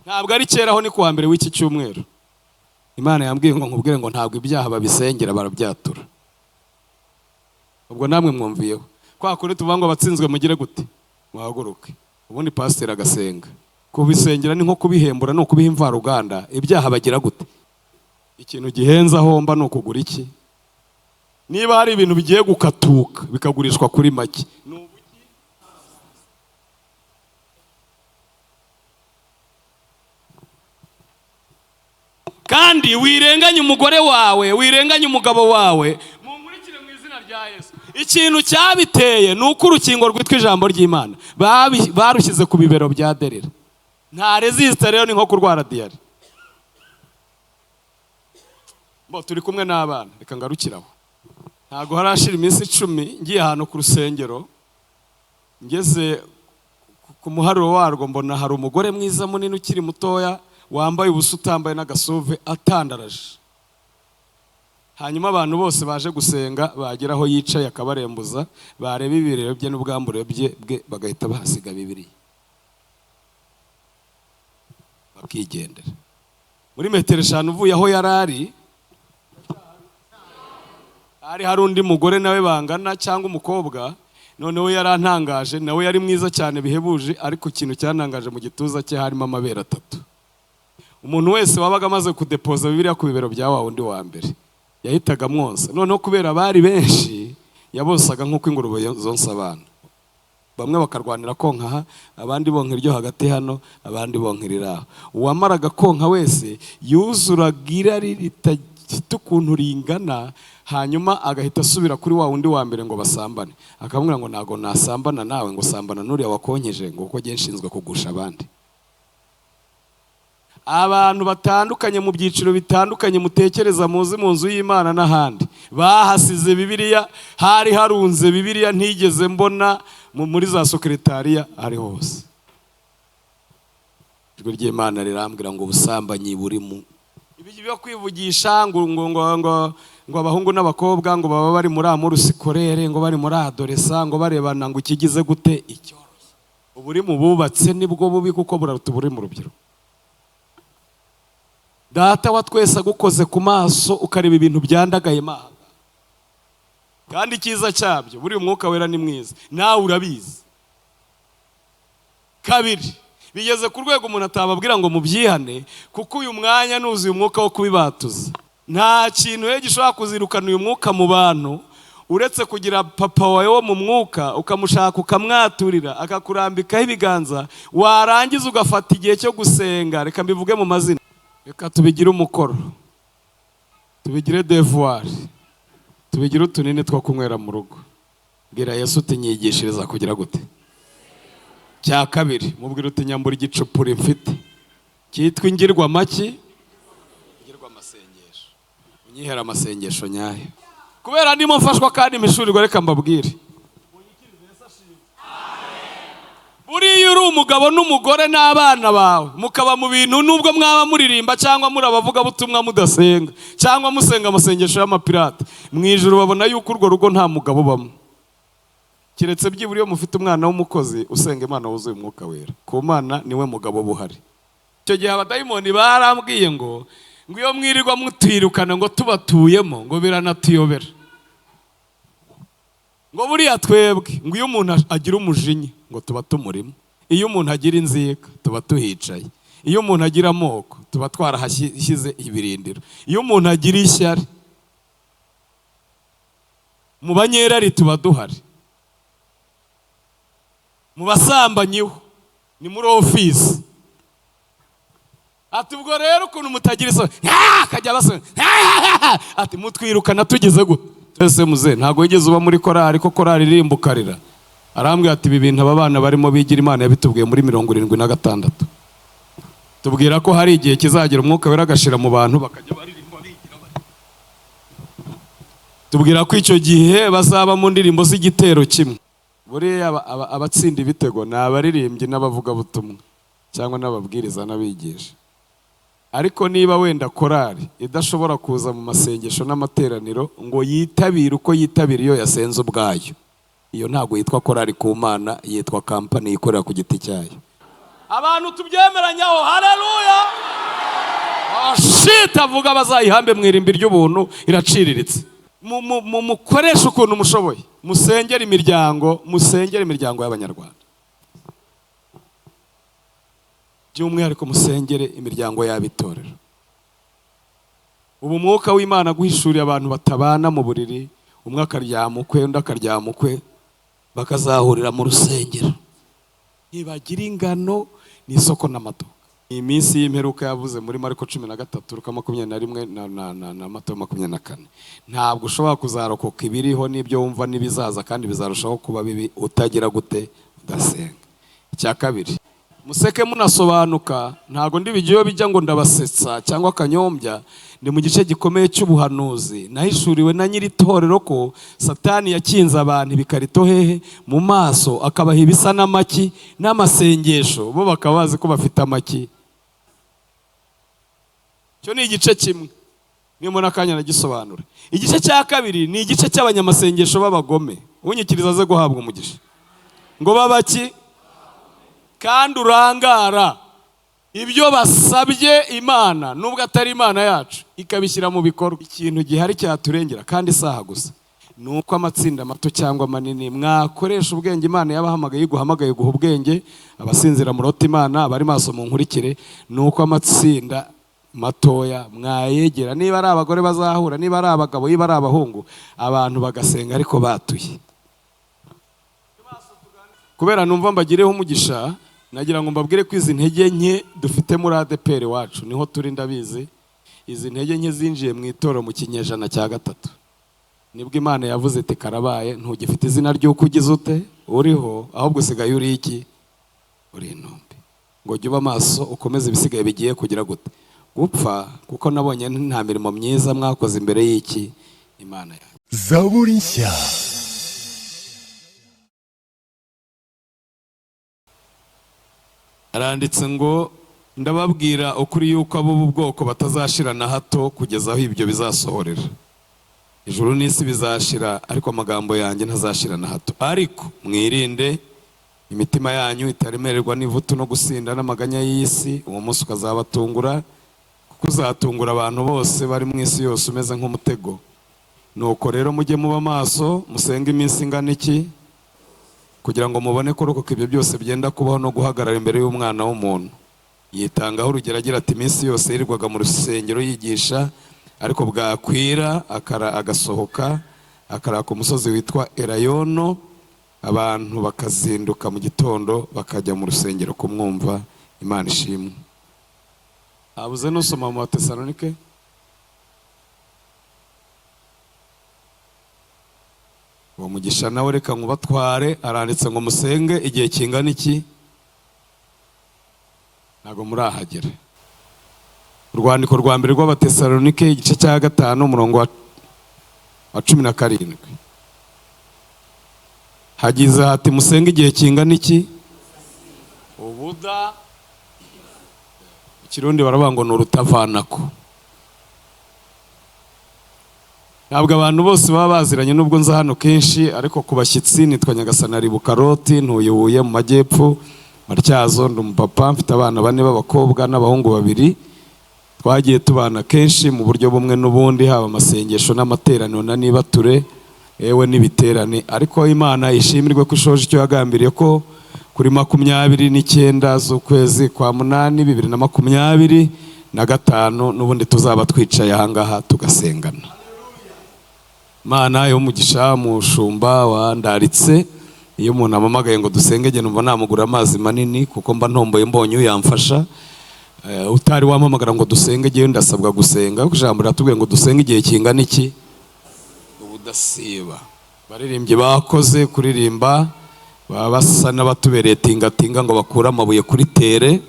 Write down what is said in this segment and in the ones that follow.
ntabwo ari keraho ni kuwa mbere w'iki cyumweru Imana yambwiye ngo nkubwire ngo ntabwo ibyaha babisengera barabyatura. Ubwo namwe mwumviyeho kwa kuri tuvuga ngo batsinzwe mugire gute muhaguruke, ubundi pasiteri agasenga. Kubisengera ni nko kubihembura, no kubiha imvaruganda. Ibyaha bagira gute? Ikintu gihenza homba no kugura iki? Niba hari ibintu bigiye gukatuka bikagurishwa kuri make, kandi wirenganya umugore wawe, wirenganya umugabo wawe, mumurikire mu izina rya Yesu. Ikintu cyabiteye nuko urukingo rwitwa ijambo ry'Imana barushyize ku bibero bya derera. Nta resiste rero, ni nko kurwara diyari. Turi kumwe n'abana, reka ngarukiraho. Ntago harashira iminsi 10 ngiye ahantu ku rusengero, ngeze ku muharuro warwo mbona hari umugore mwiza munini ukiri mutoya wambaye ubusa utambaye n'agasuve atandaraje. Hanyuma abantu bose baje gusenga bagera aho yicaye akabarembuza, bareba ibirero bye n'ubwambure bye bagahita bahasiga Bibiliya bakigendera. Muri metero 5 uvuye aho yarari hari undi mugore nawe bangana cyangwa umukobwa, noneho yarantangaje, nawe yari mwiza cyane bihebuje, ariko ikintu cyantangaje mu gituza cye harimo amabere 3. Umuntu wese wabaga amaze kudepoza Bibiliya ku bibero bya wa wundi wa mbere yahitaga mwonsa. Noneho kubera bari benshi yabosaga nk'uko ingurube zonsa abana. Bamwe bakarwanira konka aha, abandi bonkera iryo hagati hano, abandi bonkerira aho. Uwamaraga konka wese yuzuraga irari ritafite ukuntu ringana, hanyuma agahita asubira kuri wa wundi wa mbere ngo basambane. Akamubwira ngo ntago nasambana nawe, ngo sambana n'uriya wakonkeje, ngo kuko ngiye nshinzwe kugusha abandi. Abantu batandukanye mu byiciro bitandukanye mutekereza muzi mu nzu y'Imana n'ahandi bahasize Bibiliya, hari harunze Bibiliya ntigeze mbona muri za sekretariya ari hose. Ijwi ry'Imana rirambwira ngo ubusambanyi buri mu ibyo byo kwivugisha ngo abahungu n'abakobwa ngo baba bari muri amuru sikorere, ngo bari muri adoresa, ngo barebana ngo ikigize gute icyoroshye. Uburi mu bubatse nibwo bubi kuko buraruta uburi mu rubyiruko. Data wa twese agukoze ku maso ukareba ibintu byandagaye mahanga, kandi cyiza cyabyo buri umwuka wera ni mwiza, nawe urabizi. Kabiri, bigeze ku rwego umuntu atababwira ngo mubyihane, kuko uyu mwanya nuzuye umwuka wo kubibatuza. Nta kintu gishobora kuzirukana uyu mwuka mu bantu uretse kugira papa wawe wo mu mwuka ukamushaka ukamwaturira akakurambikaho ibiganza, warangiza ugafata igihe cyo gusenga. Reka mbivuge mu mazina, reka tubigire umukoro, tubigire devoir, tubigire utunini two kunywera mu rugo. Bwira Yesu uti nyigishiriza kugira gute. Cya kabiri, mubwira uti nyambura igicupuri mfite cyitwa ingirwa maki, ingirwa amasengesho, unyihera amasengesho nyayo, kubera ndimo mfashwa kandi mishurirwa. Reka mbabwire, buriya uri umugabo n'umugore n'abana bawe mukaba mu bintu, nubwo mwaba muririmba cyangwa muri abavuga butumwa mudasenga cyangwa musenga amasengesho y'amapirate, mu ijuru babona yuko urwo rugo nta mugabo bamwe, kiretse byibura iyo mufite umwana w'umukozi usenga Imana wuzuye umwuka wera. Ku Mana niwe mugabo buhari. Icyo gihe abadayimoni barambwiye ngo iyo mwirirwa mutwirukana ngo tubatuyemo ngo biranatuyobera, ngo buriya twebwe ngo iyo umuntu agira umujinya ngo tuba tumurimo, iyo umuntu agira inzika tuba tuhicaye, iyo umuntu agira amoko tuba twarahashyize ibirindiro, iyo umuntu agira ishyari mu banyerari tuba duhari, mu basambanyiho ni muri ofisi. Ati ubwo rero ukuntu mutagira isoni akajya basoni ati mutwirukana tugeze gute. Twese muze ntago yigeze uba muri korari, ko korari irimba ukarira. Arambwira ati ibi bintu aba bana barimo bigira Imana yabitubwiye muri 76. Tubwira ko hari igihe kizagera umwuka wera agashira mu bantu bakajya baririmba bigira bari. Tubwira ko icyo gihe bazaba mu ndirimbo z'igitero kimwe. Buriya abatsinda ibitego ni abaririmbyi n'abavuga butumwa cyangwa n'ababwiriza n'abigisha. Ariko niba wenda korari idashobora kuza mu masengesho n'amateraniro ngo yitabire uko yitabira iyo yasenze ubwayo, iyo ntago yitwa korari ku Mana, yitwa kampani ikorera ku giti cyayo. Abantu tubyemeranyaho. Haleluya. shit avuga bazayihambe mu irimbi ry'ubuntu iraciriritse. Mukoresha ukuntu mushoboye, musengera imiryango y'Abanyarwanda, by'umwihariko musengere imiryango y'abitorero. Ubu mwuka w'Imana guhishuriye abantu batabana mu buriri, umwe akaryama ukwe undi akaryama ukwe, bakazahurira mu rusengero. Ntibagira ingano n'isoko n'amaduka. Iyi minsi y'imperuka yavuze muri Mariko 13:21 na Matayo 24. Ntabwo ushobora kuzarokoka ibiriho n'ibyo wumva n'ibizaza, kandi bizarushaho kuba bibi utagira gute, udasenga. Icya kabiri, museke munasobanuka. Ntabwo ndi bigiye bijya ngo ndabasetsa cyangwa akanyombya. Ndi mu gice gikomeye cy'ubuhanuzi nahishuriwe na nyiri itorero ko Satani yakinze abantu ibikarito hehe mu maso, akabaha ibisa n'amaki n'amasengesho, bo bakaba bazi ko bafite amaki. Cyo ni igice kimwe, niyo mbona akanya nagisobanura. Igice cya kabiri ni igice cy'abanyamasengesho b'abagome. Unyikiriza aze guhabwa umugisha ngo babaki kandi urangara ibyo basabye Imana nubwo atari Imana yacu ikabishyira mu bikorwa. Ikintu gihari cyaturengera kandi isaha gusa nuko amatsinda mato cyangwa manini mwakoresha ubwenge Imana yabahamagaye, guhamagaye guha ubwenge abasinzira murota Imana, abari maso mu nkurikire. Nuko amatsinda matoya mwayegera, niba ari abagore bazahura, niba ari abagabo, niba ari abahungu, abantu bagasenga ariko batuye. Kubera numva mbagireho umugisha, nagira ngo mbabwire ko izi ntege nke dufite muri ADPR wacu niho turi ndabizi. Izi ntege nke zinjiye mu itoro mu kinyejana cya 3. Nibwo Imana yavuze iti karabaye, ntugifite izina ry'uko ugize ute uriho, ahubwo usigaye uri iki, uri intumbi. Ngo jya uba maso ukomeze ibisigaye bigiye kugira gute, gupfa, kuko nabonye nta mirimo myiza mwakoze imbere y'iki Imana yawe. Zaburi nshya. Aranditse ngo ndababwira ukuri yuko abo bwoko batazashira na hato kugeza aho ibyo bizasohorera. Ijuru n'isi bizashira ariko amagambo yanjye ntazashira na hato. Ariko mwirinde imitima yanyu itaremererwa n'ivutu no gusinda n'amaganya y'isi, uwo munsi ukazabatungura, kuko uzatungura abantu bose bari mu isi yose umeze nk'umutego. Nuko rero mujye muba maso, musenge iminsi ingana iki, kugira ngo mubone kurokoka ibyo byose byenda kubaho no guhagarara imbere y'Umwana w'umuntu. Yitangaho urugero agira ati iminsi yose yirirwaga mu rusengero yigisha, ariko bwakwira agasohoka akaraka umusozi witwa Elayono, abantu bakazinduka mu gitondo bakajya mu rusengero kumwumva. Imana ishimwe. Abuze nusoma mu Batesalonike uwo mugisha nawe reka nkubatware. Aranditse ngo musenge igihe kingana iki, ntago murahagera. Urwandiko rwa mbere rw'Abatesalonike igice cya 5 umurongo wa 17 hagize hati musenge igihe kingana iki, ubuda ikirundi baravuga ngo n'urutavanako. Ntabwo abantu bose baba baziranye nubwo nza hano kenshi, ariko ku bashyitsi nitwa Nyagasana Bukaroti, ntuyuye mu majyepfo Matyazo. Ndi umupapa mfite abana 4 b'abakobwa n'abahungu 2. Twagiye tubana kenshi mu buryo bumwe n'ubundi, haba amasengesho n'amateraniro na nibature ewe n'ibiterane. Ariko Imana ishimirwe ko ishoje icyo yagambiriye ko kuri 29 z'ukwezi kwa 8 2025 n'ubundi tuzaba twicaye ahangaha tugasengana. Mana yo mugisha mushumba wandaritse, iyo umuntu amamagaye ngo dusenge je numva namugura amazi manini, kuko mba ntomboye mbonye uyamfasha. Utari wamamagara ngo dusenge je ndasabwa gusenga, kuko ijambo ratubwiye ngo dusenge igihe kingana iki, ubudasiba. Baririmbye bakoze kuririmba basa n'abatubereye tingatinga ngo bakura amabuye kuri tere.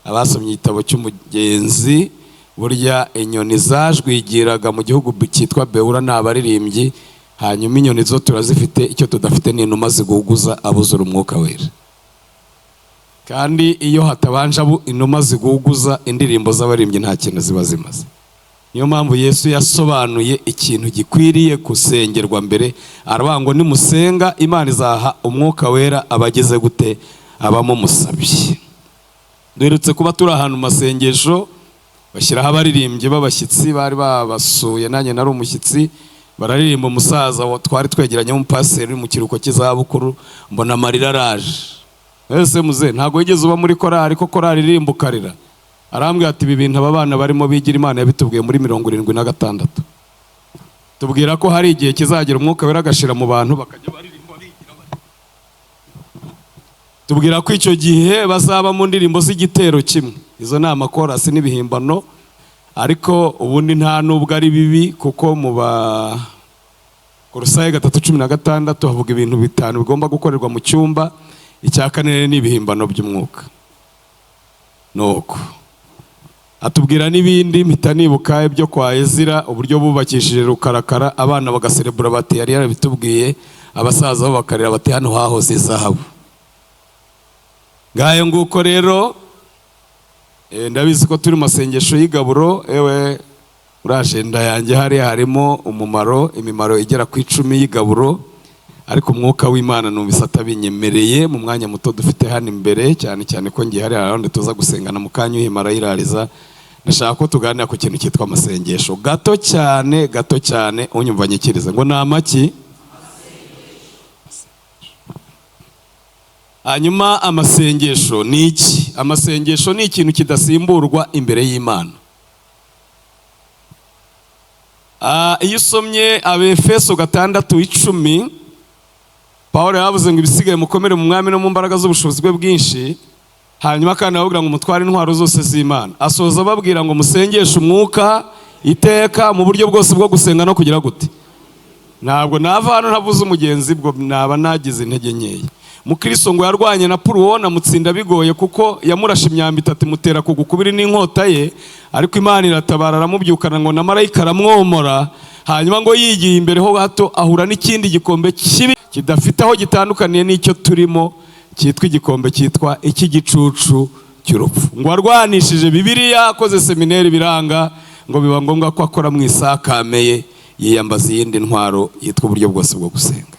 Abasomye igitabo cy'umugenzi, burya inyoni zajwigiraga mu gihugu cyitwa Beura n'abaririmbyi, hanyuma inyoni zo turazifite, icyo tudafite ni inuma ziguguza abuzura umwuka wera. Kandi iyo hatabanje inuma ziguguza, indirimbo z'abaririmbyi nta kintu ziba zimaze. Niyo mpamvu Yesu yasobanuye ikintu gikwiriye gusengerwa mbere, aravuga ngo nimusenga Imana izaha umwuka wera abageze gute, abamumusabiye. Duherutse kuba turi ahantu masengesho bashyiraho abaririmbyi b'abashyitsi bari babasuye, nanjye nari umushyitsi, bararirimba. Umusaza twari twegeranye w'umupasiteri uri mu kiruhuko cy'izabukuru, mbona amarira araje. Ese muze ntabwo wigeze uba muri korari ko korari iririmba ukarira? Arambwira ati ibi bintu aba bana barimo bigira Imana yabitubwiye muri 76. Tubwira ko hari igihe kizagera umwuka wera agashira mu bantu bakajya baririmba bigira bari. Tubwira ko icyo gihe bazaba mu ndirimbo z'igitero kimwe. Izo ni amakorasi n'ibihimbano, ariko ubundi nta nubwo ari bibi, kuko mu ba Kolosai 3:16 havuga ibintu 5 bigomba gukorerwa mu cyumba. Icya kane ni ibihimbano by'umwuka. Nuko atubwira n'ibindi mpita nibuka ibyo kwa Ezira, uburyo bubakishije rukarakara, abana bagaserebura bati yari yarabitubwiye, abasaza bo bakarira bati hano hahoze izahabu. Ngayo nguko rero, ndabizi ko turi masengesho y'igaburo. Ewe muri agenda yanjye harimo imimaro igera ku 10 y'igaburo, ariko umwuka w'Imana numvise atabinyemereye mu mwanya muto dufite hano imbere, cyane cyane ko ngiye hari ahantu tuza gusengana mu kanya uhimara yirariza. Ndashaka ko tuganira ku kintu cyitwa amasengesho gato cyane, unyumva nyikiriza ngo ni amaki. Hanyuma amasengesho ni iki? Amasengesho ni ikintu kidasimburwa imbere y'Imana. Iyo usomye Abefeso 6:10, Pawulo yavuze ngo ibisigaye mukomere mu mwami no mu mbaraga z'ubushobozi bwe bwinshi. Hanyuma kandi ababwira ngo mutware intwaro zose z'Imana. Asoza babwira ngo musengeshe umwuka iteka mu buryo bwose bwo gusenga no kugira gute. Ntabwo nava hano ntavuze umugenzi, bwo naba nagize intege nkeya. Mukristo ngo yarwanye na Puruwo, namutsinda bigoye kuko yamurashe imyambi 3 imutera kugukubiri n'inkota ye, ariko Imana iratabara aramubyukana ngo na marayika aramwomora. Hanyuma ngo yigiye imbere ho gato ahura n'ikindi gikombe kibi kidafite aho gitandukaniye n'icyo turimo, cyitwa igikombe cyitwa icy'igicucu cy'urupfu. Ngo arwanishije Bibiliya, akoze seminari biranga, ngo biba ngombwa ko akora mu isakameye, yiyambaza iyindi ntwaro yitwa uburyo bwose bwo gusenga.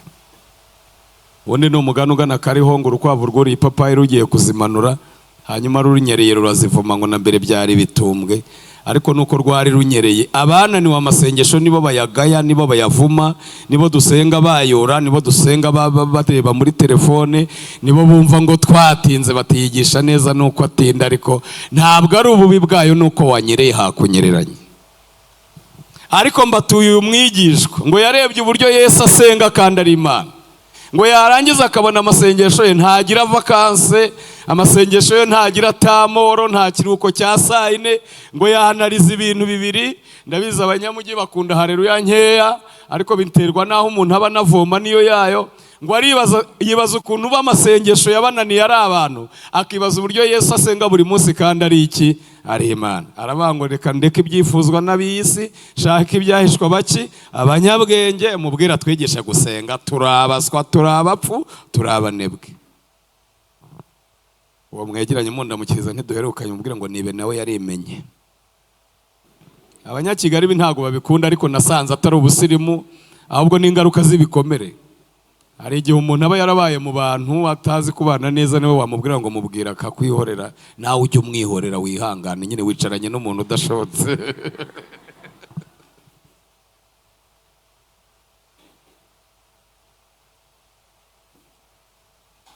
Ubundi ni umugani ugana kariho ngo urukwavu rwuriye ipapayi rugiye kuzimanura, hanyuma runyereye rurazivuma ngo na mbere byari bitumbwe, ariko nuko rwari runyereye. Abananiwe amasengesho nibo bayagaya, nibo bayavuma, nibo dusenga bayora, nibo dusenga bareba muri telefone, nibo bumva ngo twatinze batiyigisha neza nuko atinda, ariko ntabwo ari ububi bwayo nuko wanyereye hakunyereranye. Ariko mbatuye uyu mwigishwa ngo yarebye uburyo Yesu asenga kandi ari Imana, ngo yarangiza akabona amasengesho ye ntagira vakanse, amasengesho ye ntagira tamoro, nta kiruhuko cya saa 4, ngo yanariza ibintu bibiri. Ndabizi abanyamujyi bakunda haleluya nkeya, ariko biterwa naho umuntu aba anavoma niyo yayo. Ngo yibaza ukuntu b'amasengesho yabananiye ari abantu, akibaza uburyo Yesu asenga buri munsi kandi ari iki? Ari Imana. Aravuga reka ndeke ibyifuzwa n'ab'isi, shaka ibyahishwa baki abanyabwenge, mubwira twigisha gusenga. Turabaswa, turabapfu, turabanebwe. Uwo mwegeranye mundamukiriza ntiduherukanye, mubwira ngo nibe nawe yarimenye. Abanyakigali ntago babikunda, ariko nasanze atari ubusirimu, ahubwo n'ingaruka z'ibikomere. Hari igihe umuntu aba yarabaye mu bantu atazi kubana neza, niwe wamubwira ngo mubwira akakwihorera, nawe ujye umwihorera wihangane, nyine wicaranye n'umuntu udashobotse.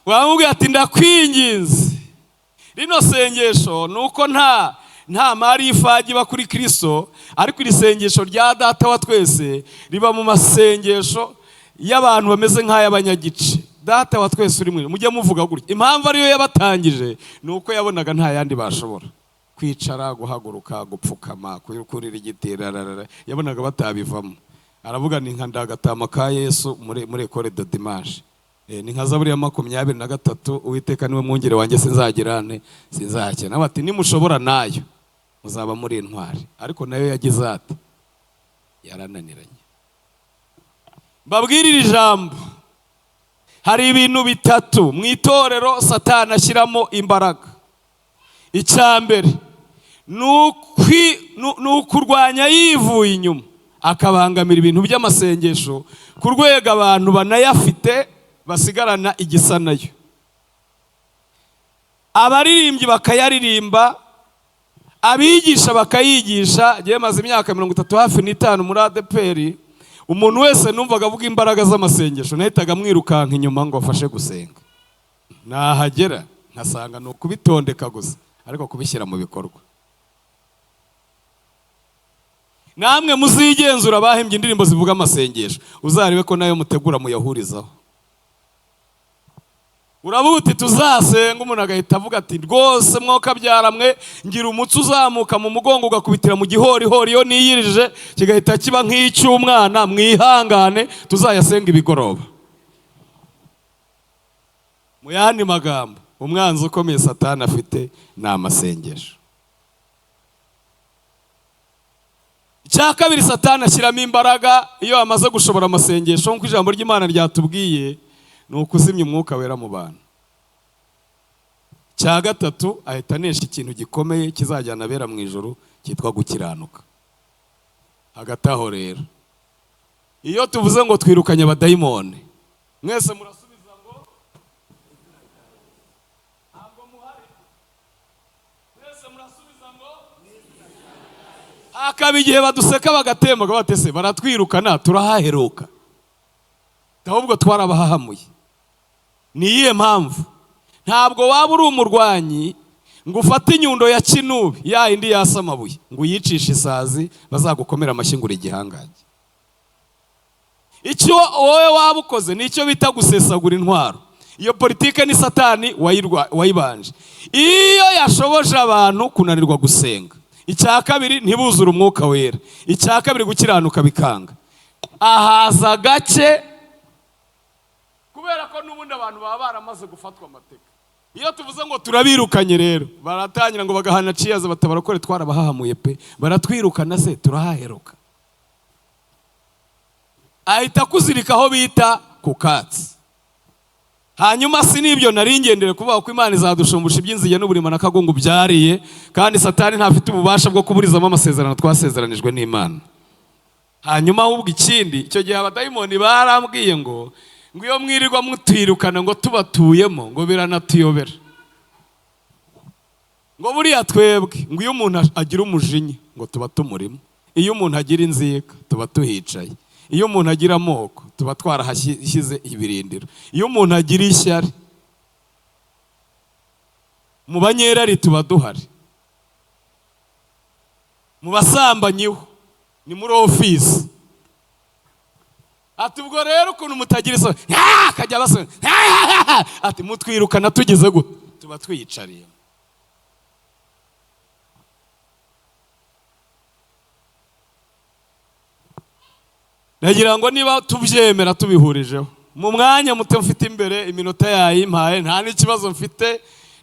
Wamubwira ati ndakwinginze, rino sengesho nuko nta mari y'ifagi iba kuri Kristo, ariko iri sengesho rya Data wa twese riba mu masengesho y'abantu bameze nk'ay'abanyagice. Data wa twese uri mwe, mujye muvuga gutya. Impamvu ariyo yabatangije nuko yabonaga nta yandi bashobora kwicara, guhaguruka, gupfukama, kurira igiti, yabonaga batabivamo. Aravuga ni nka ndagatama ka Yesu muri Ecole de Dimanche, ni nka Zaburi ya 23, Uwiteka niwe mwungere wanjye sinzagirane sinzakena. Bati nimushobora nayo muzaba muri intwari, ariko nayo yagize ati yarananiranye. Babwirira ijambo, hari ibintu 3 mu itorero Satani ashyiramo imbaraga. Icyambere ni ukurwanya yivuye inyuma, akabangamira ibintu by'amasengesho ku rwego abantu banayafite basigarana igisa nayo. Abaririmbyi bakayaririmba, abigisha bakayigisha. Ngiye maze imyaka 30 hafi n'itanu muri ADPR. Umuntu wese numvaga avuga imbaraga z'amasengesho nahitaga mwirukanka inyuma ngo afashe gusenga. Nahagera nkasanga no kubitondeka gusa ariko kubishyira mu bikorwa. Namwe muzigenzura abahimbye indirimbo zivuga amasengesho, uzarebe ko nayo mutegura muyahurizaho. Uravuga uti tuzasenga, umuntu agahita avuga ati rwose mwoka byaramwe ngira umutsi uzamuka mu mugongo ugakubitira mu gihorihori, iyo niyirije kigahita kiba nk'icy'umwana, mwihangane tuzayasenga ibigoroba. Mu yandi magambo, umwanzi ukomeye Satani afite ni amasengesho. Icya kabiri Satani ashyiramo imbaraga iyo amaze gushobora amasengesho, nk'uko ijambo ry'Imana ryatubwiye, ni ukuzimya umwuka wera mu bantu. Icya gatatu ahita anesha ikintu gikomeye kizajyana abera mu ijuru cyitwa gukiranuka. Hagati aho rero, iyo tuvuze ngo twirukanye abadayimoni, mwese murasubiza ngo ntabwo muhari. Mwese murasubiza ngo hakaba igihe baduseka bagatemba batese baratwirukana turahaheruka, ahubwo twarabahahamuye. Ni iyihe mpamvu? Ntabwo waba uri umurwanyi ngo ufate inyundo ya kinubi ya indi yasa amabuye ngo uyicishe isazi bazagukomera amashyi ngo uri igihangange. Icyo wowe waba ukoze ni icyo bita gusesagura intwaro. Iyo politike ni Satani wayibanje. Iyo yashoboje abantu kunanirwa gusenga, icya kabiri ntibuzure umwuka wera, icya kabiri gukiranuka bikanga, ahaza gake, kubera ko n'ubundi abantu baba baramaze gufatwa amateka. Iyo tuvuze ngo turabirukanye rero, baratangira ngo bagahana ciyaza batabarakore twarabahahamuye pe, baratwirukana se turahaheruka. Ahita kuzirika aho bita ku katsi. Hanyuma si nibyo nari ngendere kuvuga ko Imana izadushumbusha iby'inzige n'uburima n'akagongo byariye, kandi Satani ntafite ububasha bwo kuburizamo amasezerano twasezeranijwe n'Imana. Hanyuma ahubwo ikindi, icyo gihe abadayimoni barambwiye ngo iyo mwirirwa mutwirukana ngo tubatuyemo ngo biranatuyobera, ngo buriya twebwe ngo iyo umuntu agira umujinya ngo tuba tumurimo, iyo umuntu agira inzika tuba tuhicaye, iyo umuntu agira amoko tuba twarahashyize ibirindiro, iyo umuntu agira ishyari mu banyerari tuba duhari, mu basambanyiho ni muri ofisi. Ati ubwo rero ukuntu mutagira isoni akajya basoni ati mutwirukana tugeze gute, tuba twiyicariye. Nagira ngo niba tubyemera tubihurijeho, mu mwanya muto mfite imbere, iminota yayimpaye, nta n'ikibazo mfite,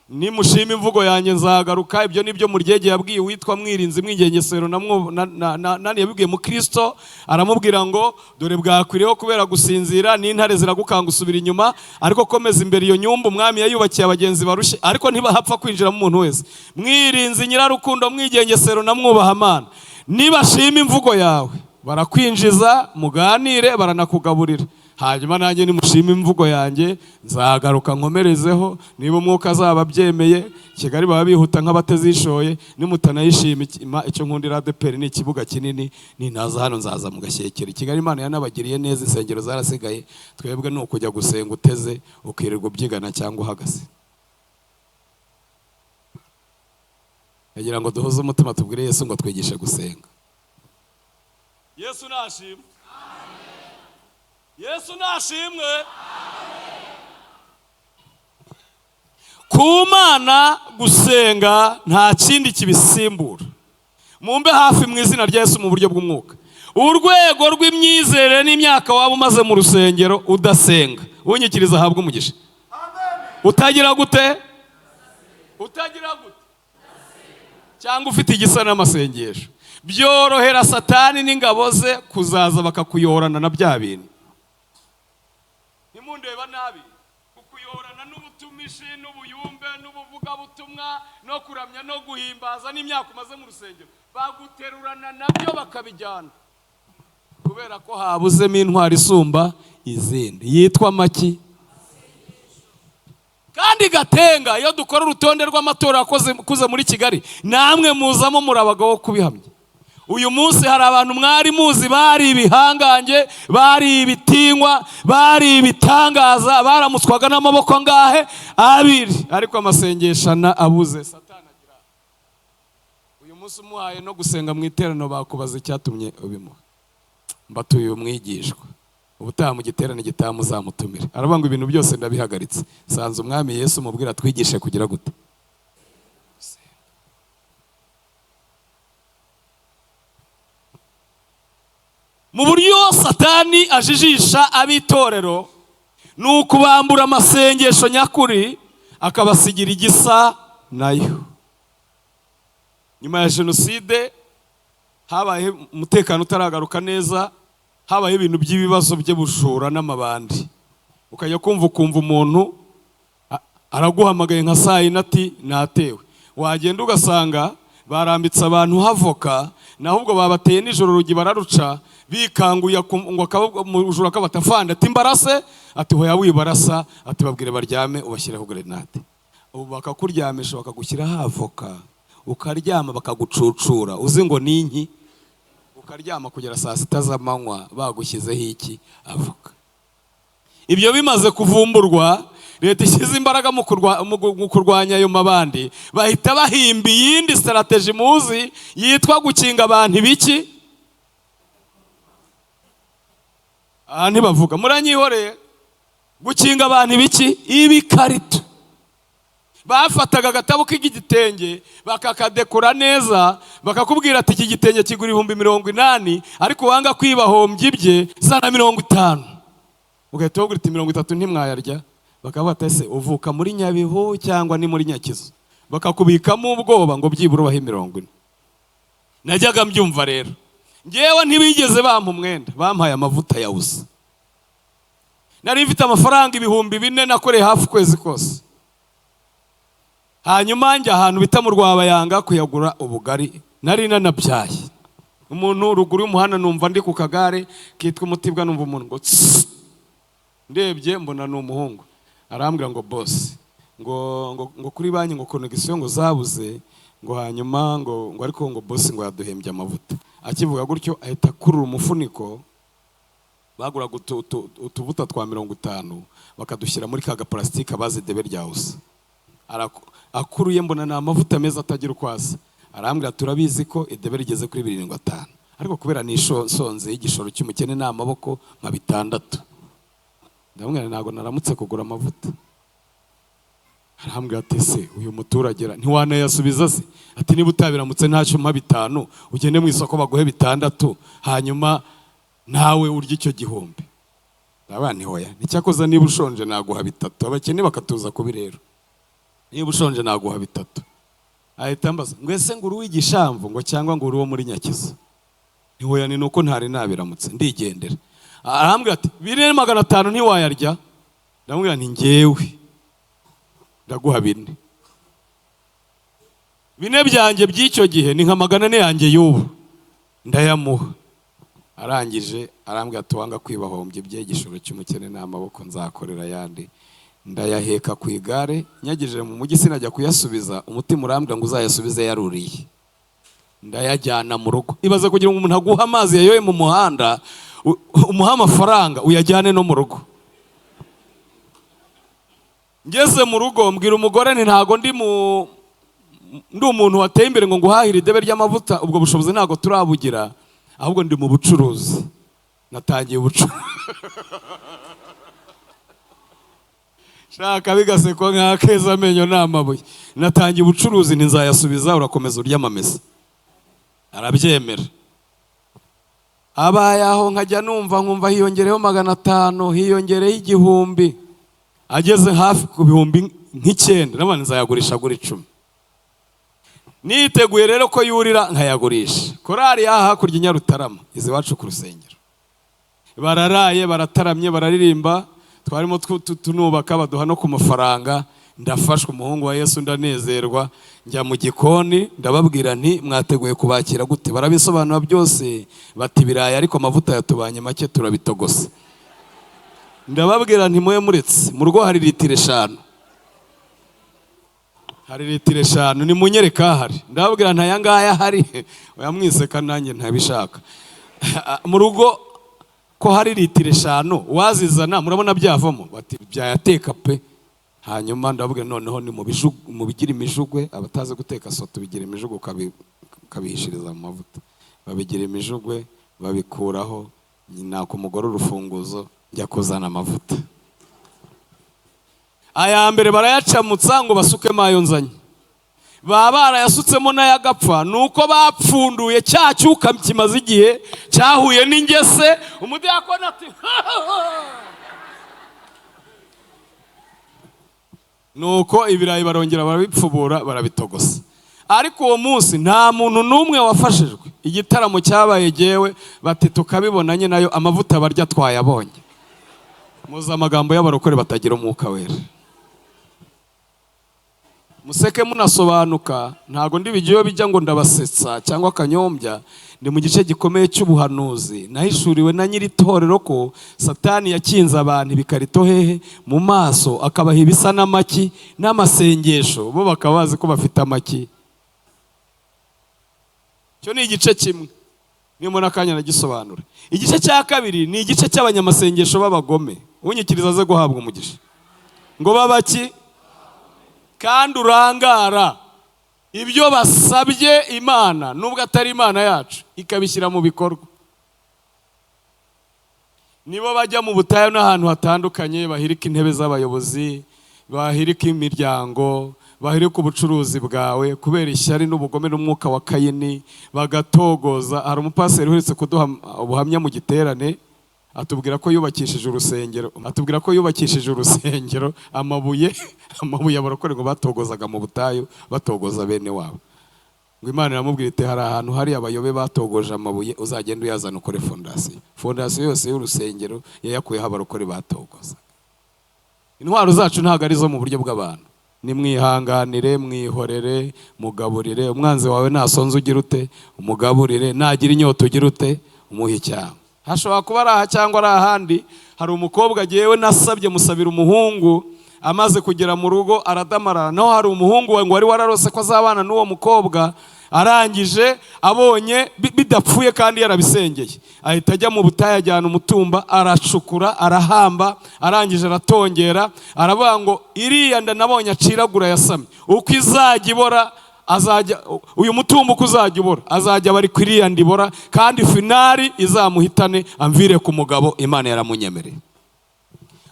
nimushima imvugo yanjye nzagaruka. Ibyo nibyo Muryege yabwiye witwa Mwirinzi Mwigengesero nani yabibwiye mu Kristo, aramubwira ngo dore bwakwiriyeho kubera gusinzira n'intare ziragukanga usubira inyuma, ariko komeza imbere iyo nyumba umwami yayubakiye abagenzi barushye, ariko ntibahapfa kwinjiramo umuntu wese. Mwirinzi Nyirarukundo Mwigengesero na Mwubahamana, nibashima imvugo yawe barakwinjiza muganire baranakugaburira. Hanyuma nanjye nimushima imvugo yanjye nzagaruka nkomerezeho, niba umwuka azaba abyemeye. Kigali baba bihuta nk'abatezishoye, nimutanayishima icyo nkundira ADPR ni ikibuga kinini, nintaza hano nzaza mugashyekera. Kigali Imana yanabagiriye neza, insengero zarasigaye, twebwe ni ukujya gusenga uteze ukirirwa ubyigana cyangwa uhagaze. Yagira ngo duhuze umutima tubwire Yesu ngo twigishe gusenga. Yesu nashimwe. Yesu nashimwe. Ku Mana gusenga nta kindi kibisimbura. Mumbe hafi mu izina rya Yesu mu buryo bw'umwuka. Urwego rw'imyizerere n'imyaka waba umaze mu rusengero udasenga, unyikiriza ahabwe umugisha. Utagira gute? Utagira gute? Cyangwa ufite igisa n'amasengesho, byorohera Satani n'ingabo ze kuzaza bakakuyorana na bya bintu. Nimundeba nabi, kukuyorana n'ubutumishi n'ubuyumbe n'ubuvugabutumwa no kuramya no guhimbaza n'imyaka umaze mu rusengero, baguterurana nabyo bakabijyana, kubera ko habuzemo intwari isumba izindi, yitwa maki. kandi Gatenga iyo dukora urutonde rw'amatora kuze muri Kigali namwe muzamo murabagaho kubihamya. Uyu munsi hari abantu mwari muzi bari ibihangange, bari ibitinywa, bari ibitangaza, baramutswaga n'amaboko angahe? 2, ariko amasengesho abuze. Satani agira uyu munsi umuhaye no gusenga mu iterano bakubaza icyatumye ubimuha. Mbatuye umwigishwa ubutaha mu giterane gitaha muzamutumire. Aravuga ngo ibintu byose ndabihagaritse, sanze umwami Yesu mubwira twigishe kugira gute. Mu buryo Satani ajijisha abitorero ni ukubambura amasengesho nyakuri akabasigira igisa nayo. Nyuma ya jenoside habaye umutekano utaragaruka neza, habaye ibintu by'ibibazo by'ubujura n'amabandi. Ukajya ukumva umuntu araguhamagaye nka saa yine ati natewe, wagenda ugasanga barambitse abantu havoka, naho ubwo babateye nijoro urugi bararuca, bikanguye ngo akabujura kabatafanda ati mbarase, ati hoya wibarasa, ati babwire baryame ubashyireho grenade. Ubu bakakuryamisha bakagushyira havoka, ukaryama bakagucucura, uzi ngo ninki, ukaryama kugera saa 6 z'amanywa bagushyizeho iki? Avoka. Ibyo bimaze kuvumburwa, leta ishyize imbaraga mu kurwanya ayo mabandi, bahita bahimba iyindi strategy muzi yitwa gukinga abantu ibiki. Ntibavuga muranyihoreye. Gukinga abantu ibiki? Ibikarito. Bafataga agatabo k'igitenge bakakadekora neza, bakakubwira ati iki gitenge kigura 80, ariko wanga kwibahombye ibye zana 50. Ugahita wogura iti 30 ntimwayarya. Bakavuga ati ese uvuka muri Nyabihu cyangwa ni muri Nyakizu? Bakakubikamo ubwoba ngo byibura ubahe 40. Najyaga mbyumva rero. Ngewe ntibigeze bampa umwenda, bampaye amavuta ya usa. Nari mfite amafaranga 4,000 nakoreye hafi kwezi kose. Hanyuma njya ahantu bita mu Rwabayanga kuyagura ubugari, nari nanabyaye. Umuntu ruguru y'umuhanda numva ndi ku kagare kitwa Umutibwa, numva umuntu ngo ndebye mbona ni umuhungu. Arambwira ngo boss, ngo kuri banki ngo connection ngo zabuze, ngo hanyuma ngo ariko ngo boss ngo yaduhembye amavuta. Akivuga gutyo ahita kurura umufuniko, baguraga utuvuta twa 50 bakadushyira muri kaga plastique baze debe rya usa. Akuruye mbona na amavuta meza atagira ukwasa. Arambwira turabizi ko idebe rigeze kuri 75, ariko kubera nisonze y'igishoro cy'umukene n'amaboko nka 6. Ndamwira ntago naramutse kugura amavuta. Arambwira ati se uyu muturage ntiwanayasubiza se? Ati niba utabiramutse ntacyo mpa 5 ugende mu isoko baguhe 6 hanyuma nawe urya icyo gihombe. Abana hoya nicyakoza niba ushonje naguha 3, abakene bakatuza kubi rero. Niba ushonje naguha 3. Ahita ambaza ngo ese nguru w'igishamvu ngo cyangwa nguru wo muri Nyakizu? Ntihoya ni nuko ntari nabiramutse ndigendera. Arambwira ati 2,500 ntiwayarya? Ndamubwira nti ngewe ndaguha 4. 4 byanjye by'icyo gihe ni nka 400 yanjye y'ubu ndayamuha. Arangije arambwira ati wanga kwibahombye by'igishoro cy'umukene n'amaboko nzakorera yandi. Ndayaheka ku igare, nyagije mu mujyi sinajya kuyasubiza, umutima urambwira ngo uzayasubize yaruriye. Ndayajyana mu rugo. Ibaza kugira ngo umuntu aguha amazi yayoye mu muhanda, umuha amafaranga uyajyane no mu rugo. Ngeze mu rugo mbwira umugore nti ntago ndi umuntu wateye imbere ngo nguhahire idebe ry'amavuta, ubwo bushobozi ntago turabugira, ahubwo ndi mu bucuruzi. Natangiye ubucuruzi. Shaka bigaseko nk'akeza amenyo n'amabuye. Natangiye ubucuruzi nzayasubiza urakomeza urya amamesa. Arabyemera. Abaye aho nkajya nkumva hiyongereho 500, hiyongereho 1,000. Ageze hafi ku 9,000 nabane nzayagurisha guri 10. Niteguye rero ko yurira nkayagurisha. Korari yaha kurya Nyarutarama izi wacu ku rusengero. Bararaye barataramye bararirimba, twarimo tunubaka baduha no ku mafaranga. Ndafashwe umuhungu wa Yesu ndanezerwa, njya mu gikoni ndababwira nti mwateguye kubakira gute? Barabisobanura byose bati biraye ariko amavuta yatubanye make turabitogose. Ndababwira nti muye muretse mu rugo hari litiro 5. hari litiro 5 ni munyereka hari ndababwira nta yangaya hari oyamwiseka nanjye ntabishaka mu rugo ko hari litiro 5 wazizana murabona byavamo bati byayateka pe. Hanyuma ndababwira noneho ni mu bigira imijugwe abataze guteka soto bigira imijugwe kabihishiriza mu mavuta babigira imijugwe babikuraho nyina ku mugore urufunguzo njya kuzana amavuta aya mbere barayacamutsa ngo basukemo ayo nzanye baba barayasutsemo n'ayagapfa nuko bapfunduye cya cyuka kimaze igihe cyahuye n'ingese umudiyakoni ati nuko ibirayi barongera barabipfubura barabitogosa. Ariko uwo munsi nta muntu n'umwe wafashijwe. Igitaramo cyabaye gewe bati tukabibonanye nayo amavuta barya twayabonye. Muza amagambo y'abarokore batagira umwuka wera. Museke munasobanuka ntago ndi bigiye bijya ngo ndabasetsa cyangwa kanyombya. Ndi mu gice gikomeye cy'ubuhanuzi nahishuriwe na nyiri torero ko Satani yakinze abantu ibikarito hehe mu maso akabaha ibisa n'amaki n'amasengesho bo bakabazi ko bafite amaki. Cyo ni igice kimwe niyo nakanya nagisobanura. Igice cya kabiri ni igice cy'abanyamasengesho b'abagome unyikiriza ze guhabwa umugisha ngo babaki kandi urangara ibyo basabye Imana nubwo atari Imana yacu ikabishyira mu bikorwa. Nibo bajya mu butayu n'ahantu hatandukanye bahirika intebe z'abayobozi bahirika imiryango bahirika ubucuruzi bwawe kubera ishyari n'ubugome n'umwuka wa Kayini bagatogoza. Hari umupaseri uherutse kuduha ubuhamya mu giterane atubwira ko yubakishije urusengero amabuye abarokore ngo batogozaga mu butayu batogoza bene wabo ngo Imana iramubwira ite hari ahantu hari abayobe batogoje amabuye uzagenda uyazana ukore fondasiyo yose y'urusengero yayakuyeho abarokore batogoza. Intwaro zacu ntago ari zo mu buryo bw'abantu. Nimwihanganire mwihorere mugaburire umwanzi wawe nasonze ugira ute umugaburire nagira inyota ugira ute umuhe icyaha. Hashobora kuba ari aha cyangwa ari ahandi. Hari umukobwa agiyewe nasabye musabira umuhungu amaze kugera mu rugo aradamarara. Naho hari umuhungu ngo wari wararose ko azabana n'uwo mukobwa arangije abonye bidapfuye kandi yarabisengeye ahita ajya mu butayu ajyana umutumba aracukura arahamba arangije aratongera aravuga ngo iriya nda nabonye aciragura yasamye uko izajya ibora azajya uyu mutumba uko uzajya ubora azajya bari kwiriya ndibora kandi finali izamuhitane amvire ku mugabo Imana yaramunyemereye.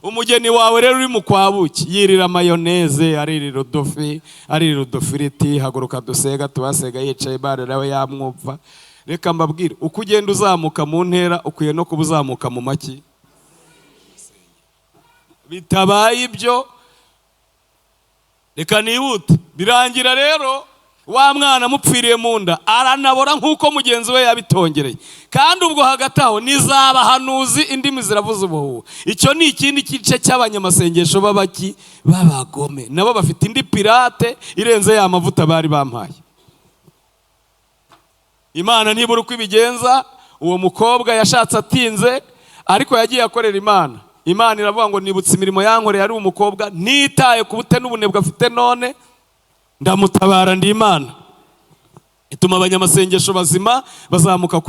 Umugeni wawe rero uri mu kwabuki yirira mayoneze aririra udufi aririra udufiriti haguruka dusega tubasega yicaye bare nawe yamwumva. Reka mbabwire uko ugenda uzamuka mu ntera ukwiye no kubuzamuka mu maki. Bitabaye ibyo reka nihute birangira rero wa mwana mupfiriye mu nda aranabora nk'uko mugenzi we yabitongereye kandi ubwo hagati aho nizabahanuzi indimi ziravuza ubuhuha. Icyo ni ikindi gice cy'abanyamasengesho b'abagome nabo bafite indi pirate irenze ya mavuta bari bampaye. Imana ntibura uko ibigenza. Uwo mukobwa yashatse atinze ariko yagiye akorera Imana. Imana iravuga ngo nibutse imirimo yankoreye ari umukobwa nitaye ku bute n'ubunebwe afite none ndamutabara ndi Imana. Ituma abanyamasengesho bazima bazamuka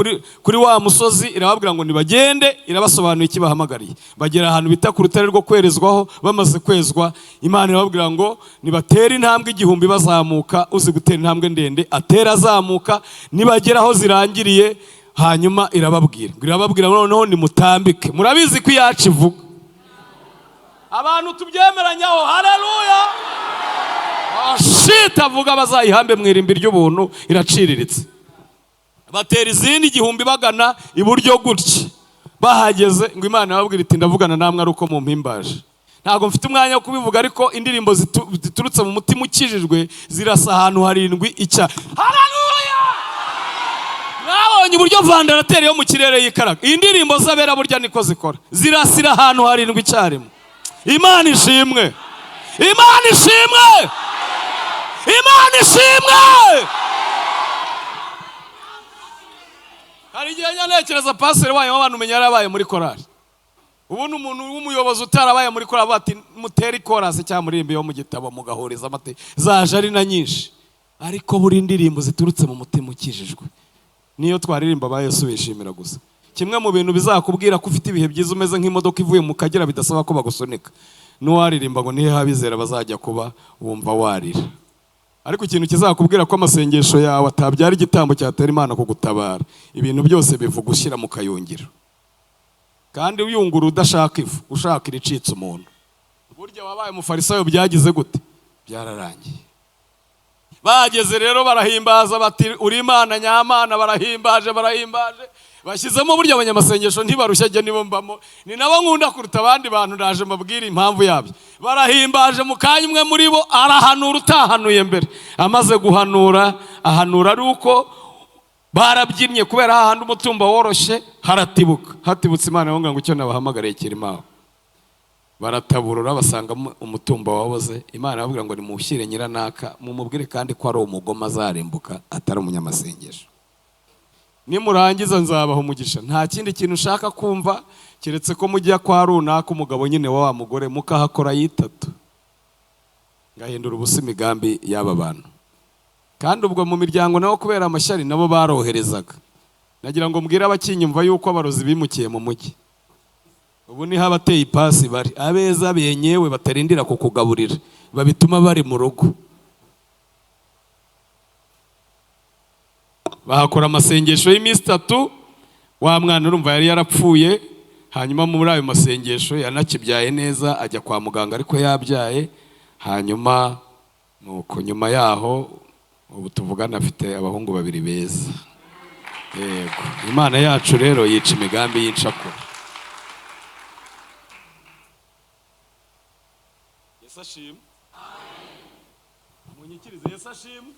kuri wa musozi irababwira ngo nibagende irabasobanuye iki bahamagariye. Bagera ahantu bita ku rutare rwo kwerezwaho bamaze kwezwa Imana irababwira ngo nibatera intambwe 1000 bazamuka uzi gutera intambwe ndende atera azamuka nibagera aho zirangiriye hanyuma irababwira noneho nimutambike. Murabizi ko yacu ivuga abantu tubyemeranyaho. Haleluya. Shita avuga bazayihambe mwirimbi ry'ubuntu iraciriritse. Batera izindi 1000 bagana iburyo gutya bahageze ngo Imana yababwira iti ndavugana namwe ari uko mu mpimbaje. Ntago mfite umwanya wo kubivuga ariko indirimbo ziturutse mu mutima ukijijwe zirasa ahantu 7 icya. Haleluya. Nabonye uburyo vandarateri yo mu kirere yikaraga. Indirimbo zabera burya niko zikora zirasira ahantu 7 icyarimwe. Imana ishimwe. Imana ishimwe. Imana ishimwe. Hari igihe ntekereza pastor wanyu abantu umenya yarabaye muri korali ubu umuntu w'umuyobozi utarabaye muri korali ati muteri korasi cyangwa muririmbe yo mu gitabo mugahuriza amate zaje ari na nyinshi, ariko buri ndirimbo ziturutse mu mutima ukijijwe niyo twaririmba ba Yesu bishimira gusa. Kimwe mu bintu bizakubwira ko ufite ibihe byiza umeze nk'imodoka ivuye mu Kagera bidasaba ko bagusunika, n'uwaririmba ngo nihe habizera bazajya kuba wumva warira. Ariko ikintu kizakubwira ko amasengesho yawe atabyara igitambo cyatera Imana kugutabara, ibintu byose bivuga ushyira mu kayungiro. Kandi uyungura udashaka ifu, ushaka iricitse umuntu. Burya wabaye umufarisayo byagize gute? Byararangiye. Bageze rero barahimbaza bati uri Imana nyamana, barahimbaje bashyizemo burya abanyamasengesho ntibarushya jye nibo mbamo, ni nabo nkunda kuruta abandi bantu, ndaje mbabwira impamvu yabyo. Barahimbaje mu kanya umwe muri bo arahanura utahanuye mbere, amaze guhanura ahanura ari uko barabyinnye kubera hahandi umutumba woroshye hatibutse Imana yonga ngo icyo nabahamagariye kirimaho. Barataburura basanga umutumba waboze, Imana yababwira ngo nimushyire nyiranaka mumubwire kandi ko ari umugoma azarimbuka atari umunyamasengesho. Nimurangiza nzabaho umugisha, nta kindi kintu ushaka kumva keretse ko mujya kwa runaka umugabo nyine wa mugore mukahakora yitatu ngahindura ubusa imigambi y'aba bantu. Kandi ubwo mu miryango nabo kubera amashyari nabo baroherezaga. Nagira ngo mbwire abakinyumva yuko abarozi bimukiye mu mujyi. Ubu niho abateye ipasi bari, abeza benyewe batarindira kukugaburira, babituma bari mu rugo. Bahakora amasengesho y'iminsi 3, wa mwana urumva yari yarapfuye, hanyuma muri ayo masengesho yanakibyaye neza ajya kwa muganga ariko yabyaye. Hanyuma nuko nyuma yaho ubu tuvugana afite abahungu 2 beza. Yego, Imana yacu rero yica imigambi y'incakura. Yesu ashimwe. Munyikirize Yesu ashimwe.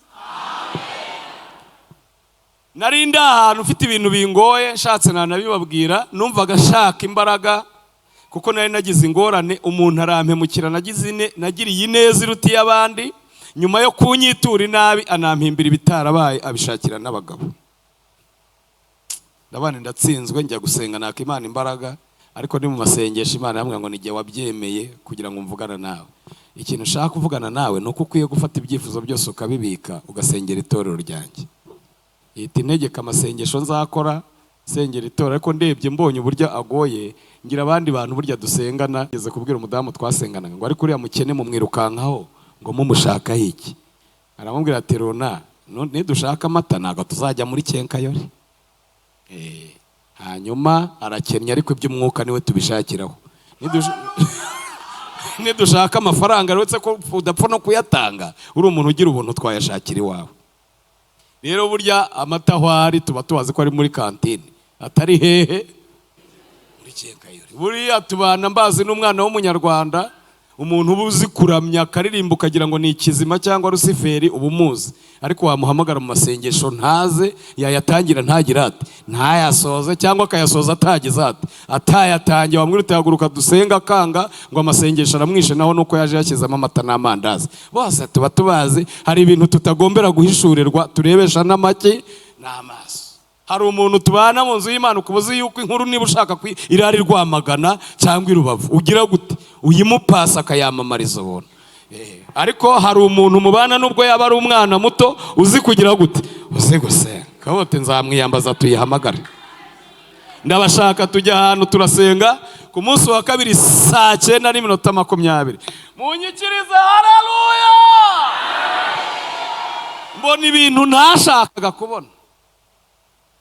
Nari ndi ahantu ufite ibintu bingoye, nshatse nanabibabwira, numvaga nshaka imbaraga kuko nari nagize ingorane, umuntu arampemukira nagiriye ineza iruti y'abandi, nyuma yo kunyitura inabi anampimbira ibitarabaye abishakira n'abagabo. Ndabane ndatsinzwe njya gusenga naka Imana imbaraga, ariko ni mu masengesho Imana yambwira ngo nige wabyemeye kugira ngo mvugana nawe. Ikintu ushaka kuvugana nawe nuko ukwiye gufata ibyifuzo byose ukabibika ugasengera itorero ryanjye. Iti negeka amasengesho nzakora sengera itorero, ariko ndebye mbonye uburyo agoye ngira abandi bantu burya dusengana. Ngeze kubwira umudamu twasenganaga ngo ariko uriya mukene mu mwirukankaho ngo mumushaka iki. Aramubwira ati rona nidushaka amata ntago tuzajya muri Kenkayori. Hanyuma arakennye ariko iby'umwuka niwe tubishakiraho. Nidushaka amafaranga uretse ko udapfa no kuyatanga, uri umuntu ugira ubuntu twayashakira iwawe. Rero burya amata ahwari tuba tubazi ko ari muri kantine, atari hehe muri Kenkayori. Buriya tubana mbazi n'umwana w'umunyarwanda, umuntu ubuzi kuramya akaririmba ukagira ngo ni ikizima cyangwa Rusiferi ubumuzi, ariko wamuhamagara mu masengesho ntaze, yayatangira ntagira ati ntayasoze cyangwa akayasoza atagize ati atayatangiye, wamwira utahaguruka dusenga kanga ngo amasengesho aramwishe, naho nuko yaje yashyizemo amata n'amandazi. Bose tuba tubazi hari ibintu tutagombera guhishurirwa, turebesha n'amaki n'amaso. Hari umuntu tubana mu nzu y'Imana ukubuzi yuko inkuru niba ushaka irari Rwamagana cyangwa iRubavu ugira gute uyimupasa akayamamariza ubona. Ariko hari umuntu mubana nubwo yaba ari umwana muto uzi kugira gute uzi gusenga, kabote nzamwiyambaza tuyihamagare. Ndabashaka tujya ahantu turasenga ku munsi wa kabiri saa 9:20. Munyikirize haleluya. Mbona ibintu ntashakaga kubona.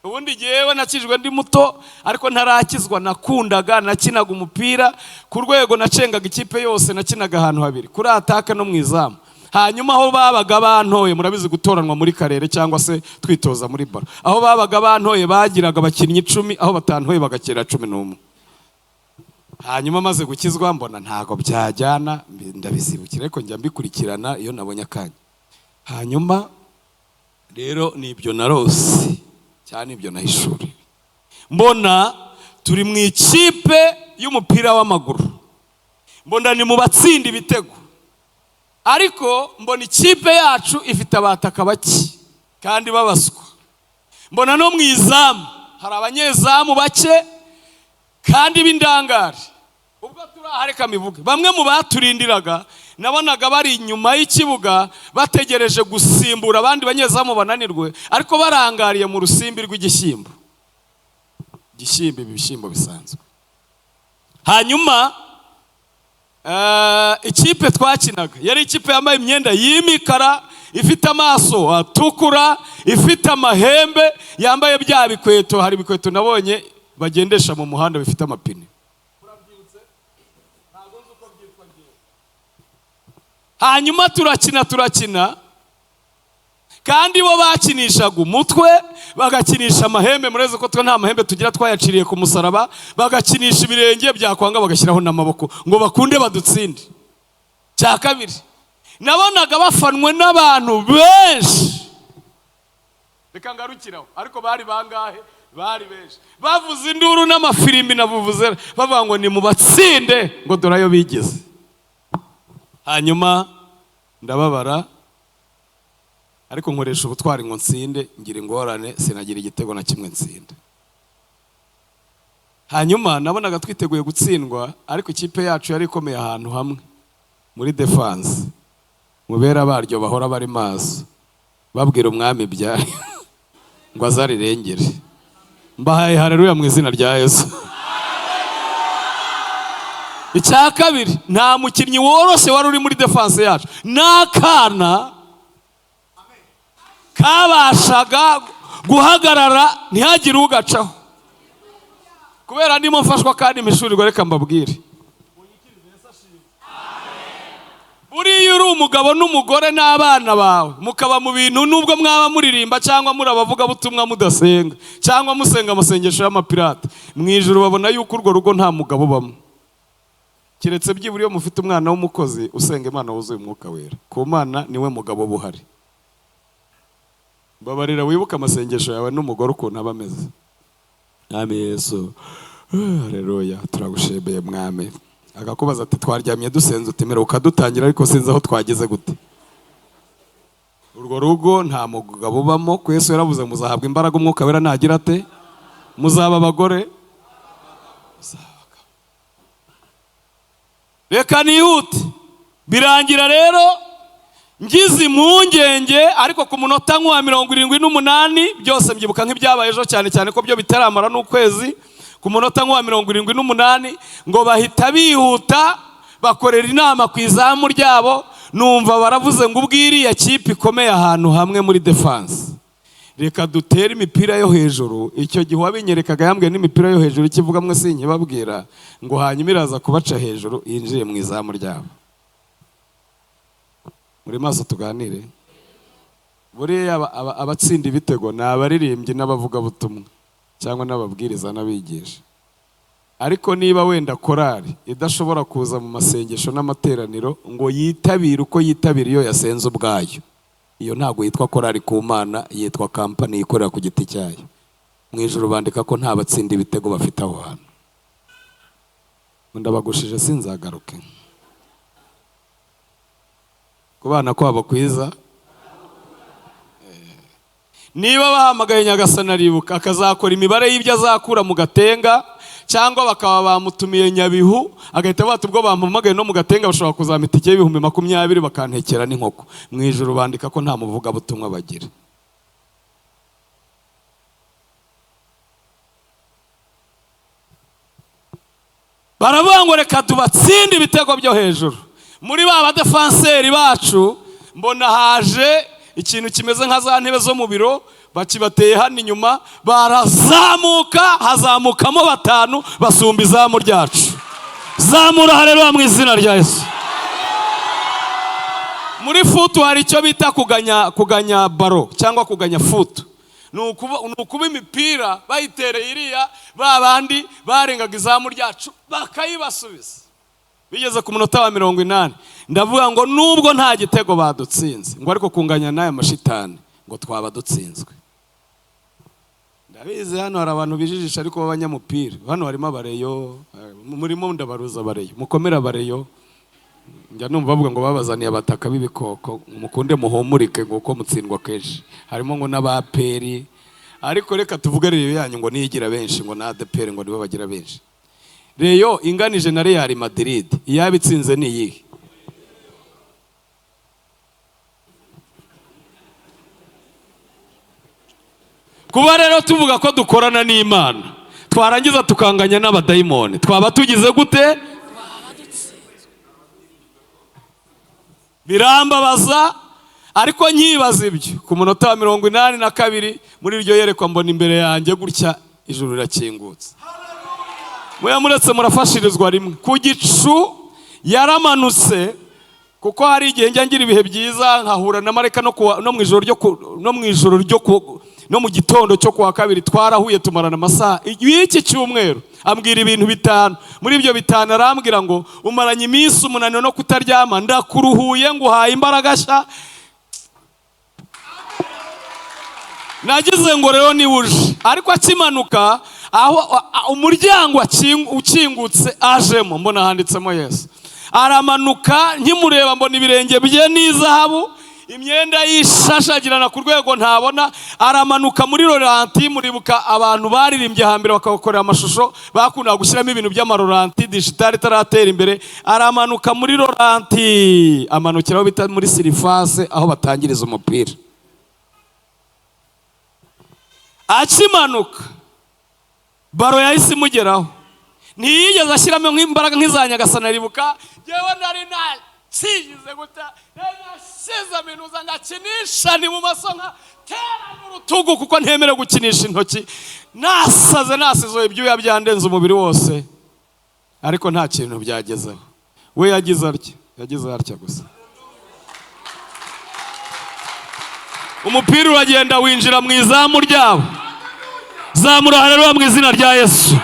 Ubundi jewe nakijwe ndi muto, ariko ntarakizwa nakundaga nakinaga umupira ku rwego nacengaga ikipe yose, nakinaga ahantu habiri kuri ataka no mwizamu. Hanyuma aho babaga bantoye, murabizi gutoranwa muri karere cyangwa se twitoza muri baro, aho babaga bantoye bagiraga abakinnyi 10, aho batantoye bagakira 11. Hanyuma maze gukizwa mbona ntago byajyana, ndabizibukira ariko njya mbikurikirana iyo nabonye akanya. Hanyuma rero nibyo narose cyane, ibyo nahishuri. Mbona turi mu ikipe y'umupira w'amaguru, mbona ni mu batsinda ibitego, ariko mbona ikipe yacu ifite abataka bake kandi babaswa. Mbona no mu izamu hari abanyezamu bake kandi b'indangare. ubwo turahareka mivuge, bamwe mu baturindiraga nabonaga bari inyuma y'ikibuga bategereje gusimbura abandi banyezamu bananirwe, ariko barangariye mu rusimbi rw'igishyimbo. Ibishyimbo bisanzwe. Hanyuma ikipe twakinaga yari ikipe yambaye imyenda y'imikara, ifite amaso atukura, ifite amahembe, yambaye bya bikweto, hari bikweto nabonye bagendesha mu muhanda bifite amapine. Hanyuma turakina kandi bo bakinishaga umutwe, bagakinisha amahembe. Mureze ko twe nta mahembe tugira, twayaciriye ku musaraba. Bagakinisha ibirenge, byakwanga bagashyiraho n'amaboko ngo bakunde badutsinde. Cya kabiri, nabonaga bafanwe n'abantu benshi, reka ngarukiraho, ariko bari bangahe? Bari benshi, bavuze induru n'amafirimbi navuvuze, bavuga ngo ni mu batsinde, ngo dorayo bigeze. Hanyuma ndababara, ariko nkoresha ubutwari ngo nsinde, ngira ingorane, sinagira igitego na kimwe nsinde. Hanyuma nabonaga twiteguye gutsindwa, ariko ikipe yacu yari ikomeye ahantu hamwe muri defense. Mubera baryo bahora bari maso, babwira umwami byari ngo azarirengere. Mbahaye haleluya mu izina rya Yesu. Icya kabiri, nta mukinnyi woroshe wari uri muri defense yacu. N'akana kabashaga guhagarara ntihagire ugacaho, kubera ndimo mfashwa kandi mishurirwa. Reka mbabwire, buriya uri umugabo n'umugore n'abana bawe, mukaba mu bintu, nubwo mwaba muririmba cyangwa muri abavuga butumwa mudasenga, cyangwa musenga amasengesho y'amapirate, mu ijuru babona yuko urwo rugo nta mugabo ubamo. Kiretse byibura iyo mufite umwana w'umukozi usenga Imana wuzuye umwuka wera, ku Mana niwe mugabo buhari. Babarira wibuka amasengesho yawe n'umugore ukuntu aba ameze. Mwami Yesu, haleluya, turagushebeye mwami. Akakubaza ati twaryamye dusenze utemera ukadutangira, ariko sinzi aho twageze gute. Urwo rugo nta mugabo ubamo, ku Yesu yaravuze muzahabwa imbaraga umwuka wera nagira ate, muzaba abagore. Reka nihute, birangira rero ngize impungenge, ariko ku munota nk'uwa 78 byose mbyibuka nk'ibyabaye ejo, cyane cyane ko byo bitaramara n'ukwezi. Ku munota nk'uwa 78 ngo bahita bihuta bakorera inama ku izamu ryabo, numva baravuze ngo ubwiriya kipe ikomeye ahantu hamwe muri defense, reka dutere imipira yo hejuru. Icyo gihe wabinyerekaga yambwiye n'imipira yo hejuru, ikivuga mwe sinkibabwira, ngo hanyuma iraza kubaca hejuru yinjiye mu izamu ryabo. Muri maso tuganire. Buriya abatsinda ibitego ni abaririmbyi n'abavuga butumwa cyangwa n'ababwiriza n'abigisha. Ariko niba wenda korari idashobora kuza mu masengesho n'amateraniro ngo yitabire uko yitabira iyo yasenze ubwayo, iyo ntabwo yitwa korari ku Mana, yitwa kampani ikorera ku giti cyayo. Mu ijuru bandika ko nta batsinda ibitego bafite aho hantu. Ndabagushije sinzagaruke. Kubana kwabo kwiza. Niba bahamagaye Nyagasani aribuka, akazakora imibare y'ibyo azakura mu Gatenga, cyangwa bakaba bamutumiye Nyabihu, agahita bata ubwo bampamagaye no mu Gatenga bashobora kuzampa itike y'ibihumbi 20 bakantekera n'inkoko. Mu ijuru bandika ko nta muvuga butumwa bagira. Baravuga ngo reka tubatsinde ibitego byo hejuru. Muri ba defenseri bacu mbona haje ikintu kimeze nka za ntebe zo mu biro, bakibateye hano inyuma, barazamuka, hazamukamo 5 basumba izamu ryacu. Zamura haleluya mu izina rya Yesu. Muri futu hari icyo bita kuganya baro cyangwa kuganya futu. Nukuba imipira bayitereye iriya, babandi barengaga izamu ryacu bakayibasubiza. Bigeze ku munota wa 80, ndavuga ngo nubwo nta gitego badutsinze, ngo ariko kunganya n'aya mashitani ngo twaba dutsinzwe. Ndabizi hano hari abantu bijijisha ariko b'abanyamupira. Hano harimo abareyo, murimo ndabaruza abareyo, mukomera abareyo. Njya numva bavuga ngo babazaniye abataka b'ibikoko, mukunde muhumurike nguko mutsindwa kenshi. Harimo ngo n'abaperi, ariko reka tuvuge rero yanyu ngo niyigira benshi, ngo na ADPR ngo nibo bagira benshi. Reyo inganije na Real Madrid, iyaba itsinze ni iyihe? Kuba rero tuvuga ko dukorana n'Imana, twarangiza tukanganya n'abadayimoni, twaba tugize gute? Birambabaza, ariko nkibaza ibyo. Ku munota wa 82 muri iryo yerekwa mbona imbere yanjye gutya ijuru rirakingutse. Muya muretse murafashirizwa rimwe. Ku gicu yaramanutse, kuko hari igihe njya ngira ibihe byiza nkahura na mareka no mu gitondo cyo kuwa kabiri twarahuye tumarana amasaha y'iki cyumweru, ambwira ibintu 5. Muri ibyo 5 arambwira ngo umaranye iminsi umunaniro no kutaryama, ndakuruhuye nguhaye imbaraga nshya. Nagize ngo rero niwuje, ariko akimanuka aho umuryango ukingutse ajemo, mbona handitsemo Yesu. Aramanuka nkimureba mbona ibirenge bye n'izahabu, imyenda yishashagirana ku rwego ntabona. Aramanuka muri Rolanti, muribuka abantu baririmbye hambere bakakorera amashusho, bakunda gushyiramo ibintu by'amarolanti digital itaratera imbere. Aramanuka muri Rolanti, amanukiraho bita muri Sirifase aho batangiriza umupira. Akimanuka baro yahise imugeraho, ntiyigeze ashyiramo nk'imbaraga nk'izanyagasana. Ribuka yewe nari nakigize guta, nashyize minuza ngakinisha ni mu maso nka tera n'urutugu, kuko ntemere gukinisha intoki. Nasizoye ibyuya byandenze umubiri wose, ariko nta kintu byagezeho. We yagize atya gusa. Umupira uragenda winjira mu izamu ryabo. Zamura haleluya mu izina rya Yesu.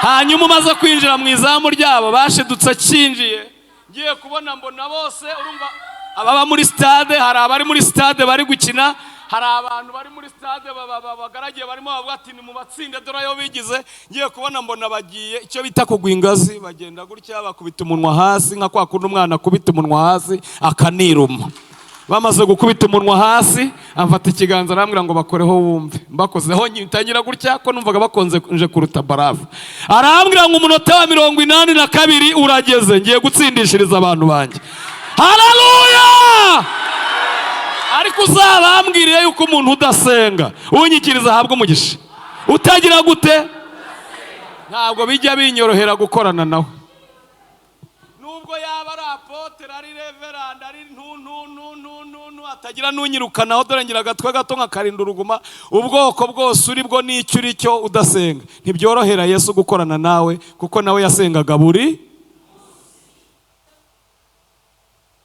Hanyuma umaze kwinjira mu izamu ryabo, bashidutse kinjiye, ngiye kubona mbona bose, urumva ababa muri stade, hari abari muri stade bari gukina, hari abantu bari muri stade bagaragiye barimo bavuga ati ni mu batsinde dore ayo bigize. Ngiye kubona mbona bagiye icyo bita kugwa ingazi, bagenda gutya bakubita umunwa hasi nka kwa kundi umwana akubita umunwa hasi akaniruma. Bamaze gukubita umunwa hasi, amfata ikiganza arambwira ngo bakoreho wumve. Mbakozeho nyitangira gutya ko numvaga bakonze nje kuruta barafu. Arambwira ngo umunota wa 82 urageze, ngiye gutsindishiriza abantu banjye. Haleluya! Ariko uzabambwiriye yuko umuntu udasenga unyikiriza ahabwa umugisha. Utagira gute? Ntabwo bijya binyorohera gukorana nawe. Nubwo yaba ari apotre, ari reverend, ari atagira n'unyirukanaho, dore ngira agatwe gato nkakarinda uruguma. Ubwoko bwose uri bwo n'icyo uri cyo udasenga, ntibyorohera Yesu gukorana nawe, kuko nawe yasengaga buri.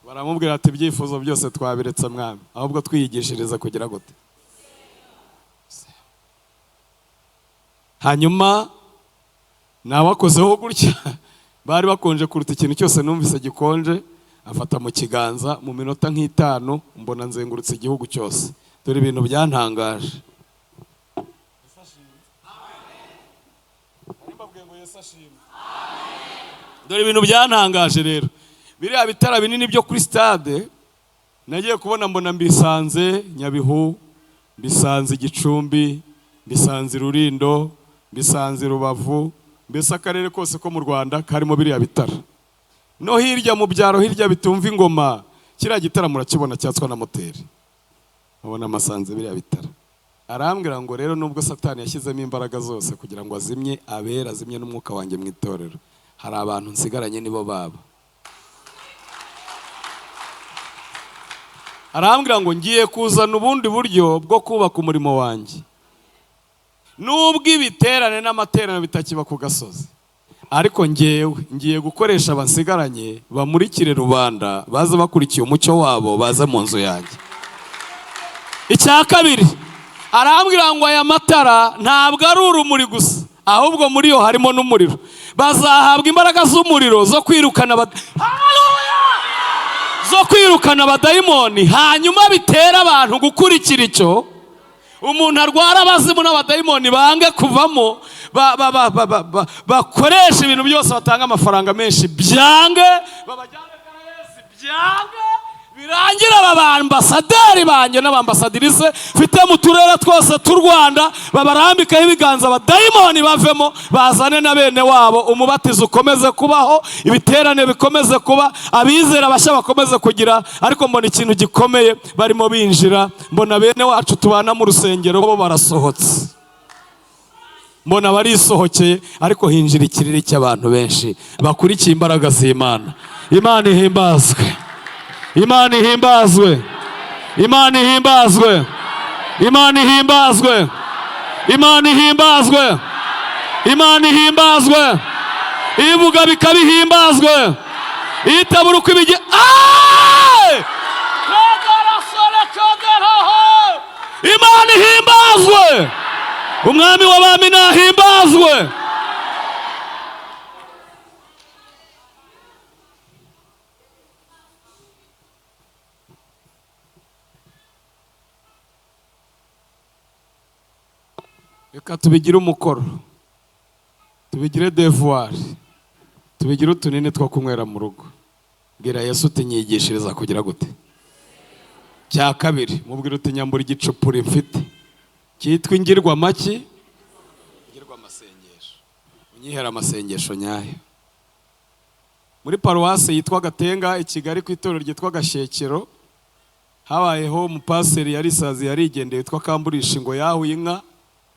Baramubwira ati ibyifuzo byose twabiretse mwami, ahubwo twiyigishiriza kugira gute. Hanyuma nabakozeho gutya, bari bakonje kuruta ikintu cyose numvise gikonje. Afata mu kiganza, mu minota nk'itanu mbona nzengurutse igihugu cyose. Dore ibintu byantangaje. Dore ibintu byantangaje rero. Biriya bitara binini byo kuri stade, nagiye kubona mbona mbisanze Nyabihu, mbisanze Gicumbi, mbisanze Rulindo, mbisanze Rubavu, mbese akarere kose ko mu Rwanda karimo biriya bitara. No hirya mu byaro, hirya bitumva ingoma, kiriya gitara murakibona cyatswa na moteri. Mubona amasanze biriya bitara. Arambwira ngo rero nubwo Satani yashyizemo imbaraga zose kugira ngo azimye abera, azimye n'umwuka wanjye mu itorero, hari abantu nsigaranye nibo baba. Arambwira ngo ngiye kuzana ubundi buryo bwo kubaka umurimo wanjye. Nubwo ibiterane n'amaterano bitakiba ku gasozi, ariko ngiye gukoresha abansigaranye bamurikire rubanda, baza bakurikiye umucyo wabo, baza mu nzu yanjye. Icya kabiri, arambwira ngo aya matara ntabwo ari urumuri gusa, ahubwo muri yo harimo n'umuriro. Bazahabwa imbaraga z'umuriro zo kwirukana abadayimoni, hanyuma bitera abantu gukurikira icyo. Umuntu arwara abazimu n'abadayimoni bange kuvamo, bakoresha ibintu byose, batanga amafaranga menshi, byange babajyane kwa Yesu, byange birangira aba bambasaderi banjye n'abambasadirize mfite mu turere twose t'u Rwanda babarambikaho ibiganza, abadayimoni bavemo, bazane na bene wabo, umubatizo ukomeze kubaho, ibiterane bikomeze kuba, abizera bashya bakomeze kugira. Ariko mbona ikintu gikomeye, barimo binjira, mbona bene wacu tubana mu rusengero bo barasohotse, mbona barisohokeye, ariko hinjira ikiriri cy'abantu benshi bakurikiye imbaraga z'Imana. Imana ihimbazwe, Imana ihimbazwe, Imana ihimbazwe, Imana ihimbazwe, Imana ihimbazwe, Imana ihimbazwe. Ivuga bikabihimbazwe, itabura uko ibige. Imana ihimbazwe, umwami w'abami nahimbazwe. Reka tubigire umukoro, tubigire devoir, tubigire utunini two kunywera mu rugo. Bwira Yesu uti nyigishiriza kugira gute. Cya kabiri, mubwira uti nyambura igicupuri mfite cyitwa ingirwa maki, ingirwa amasengesho, unyihera amasengesho nyayo. Muri paruwase yitwa Gatenga i Kigali ku itorero ryitwa Gashekero, habayeho umupaseri yarisazi yarigendeye witwa Kamburisha, ngo yahuye inka,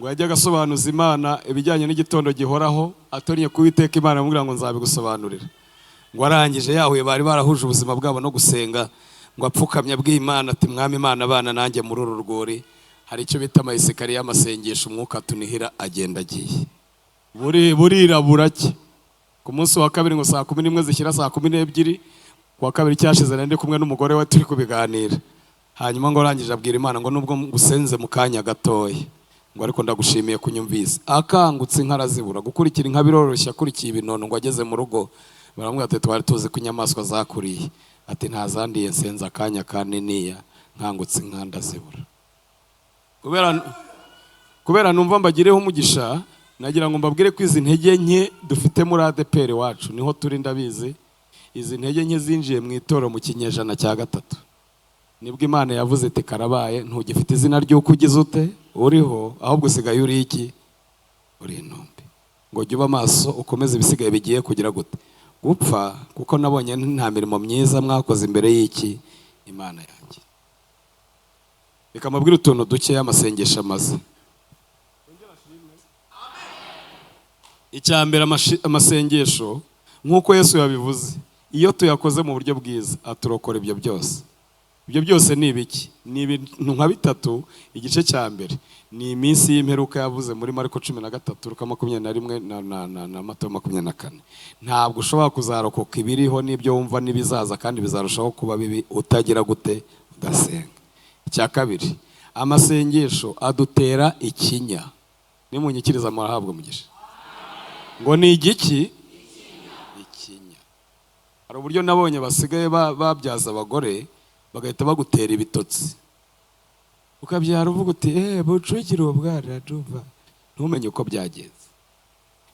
ngo yajya agasobanuza Imana ibijyanye n'igitondo gihoraho, atoriye kuwiteka Imana amubwira ngo nzabigusobanurira. Ngo arangije yahuye, bari barahuje ubuzima bwabo no gusenga, ngo apfukamya bw'Imana ati mwami Imana abana nanjye muri uru rwuri, hari icyo bita amayisikari y'amasengesho, umwuka tunihira agenda agiye. Burira burake ku munsi wa kabiri ngo saa 11 zishyira saa 12, kuwa kabiri cyashize nandi kumwe n'umugore we turi kubiganira. Hanyuma ngo arangije abwira Imana ngo nubwo gusenze mu kanya gatoya, ngo ariko ndagushimiye kunyumvise. Akangutse inkarazibura, gukurikira inka biroroshye, akurikiye ibinono, ngo ageze mu rugo baramubwira ati twari tuzi ko inyamaswa zakuriye, ati ntazandiye nsenze akanya kaniniya, nkangutse inka ndazibura. Kubera numva mbagireho umugisha, nagira ngo mbabwire ko izi ntege nke dufite muri ADPR wacu niho turi ndabizi. Izi ntege nke zinjiye mu itoro mu kinyejana cya 3, nibwo Imana yavuze ati karabaye, ntugifite izina ry'uko ugize ute uriho, ahubwo usigaye uri iki, uri intumbi. Ngo jya uba amaso ukomeze ibisigaye bigiye kugira gute gupfa, kuko nabonye nta mirimo myiza mwakoze imbere y'iki Imana yanjye. Reka mbabwire utuntu duke y'amasengesho amaze. Icyambere, amasengesho nk'uko Yesu yabivuze, iyo tuyakoze mu buryo bwiza aturokora ibyo byose. Ibyo byose ni ibiki? Ni ibintu nka bitatu. Igice cya mbere ni iminsi y'imperuka yavuze muri Mariko 13, Luka 21 na Matayo 24. Ntabwo ushobora kuzarokoka ibiriho n'ibyo wumva n'ibizaza, kandi bizarushaho kuba bibi utagira gute, udasenga. Icya kabiri, amasengesho adutera ikinya. Nimunyikiriza murahabwa umugisha. Ngo ni igiki? Ikinya. Hari uburyo nabonye basigaye babyaza abagore bagahita bagutera ibitotsi, ukabyara uvuga uti bucukira uwo bwana ndumva, ntumenye uko byagenze.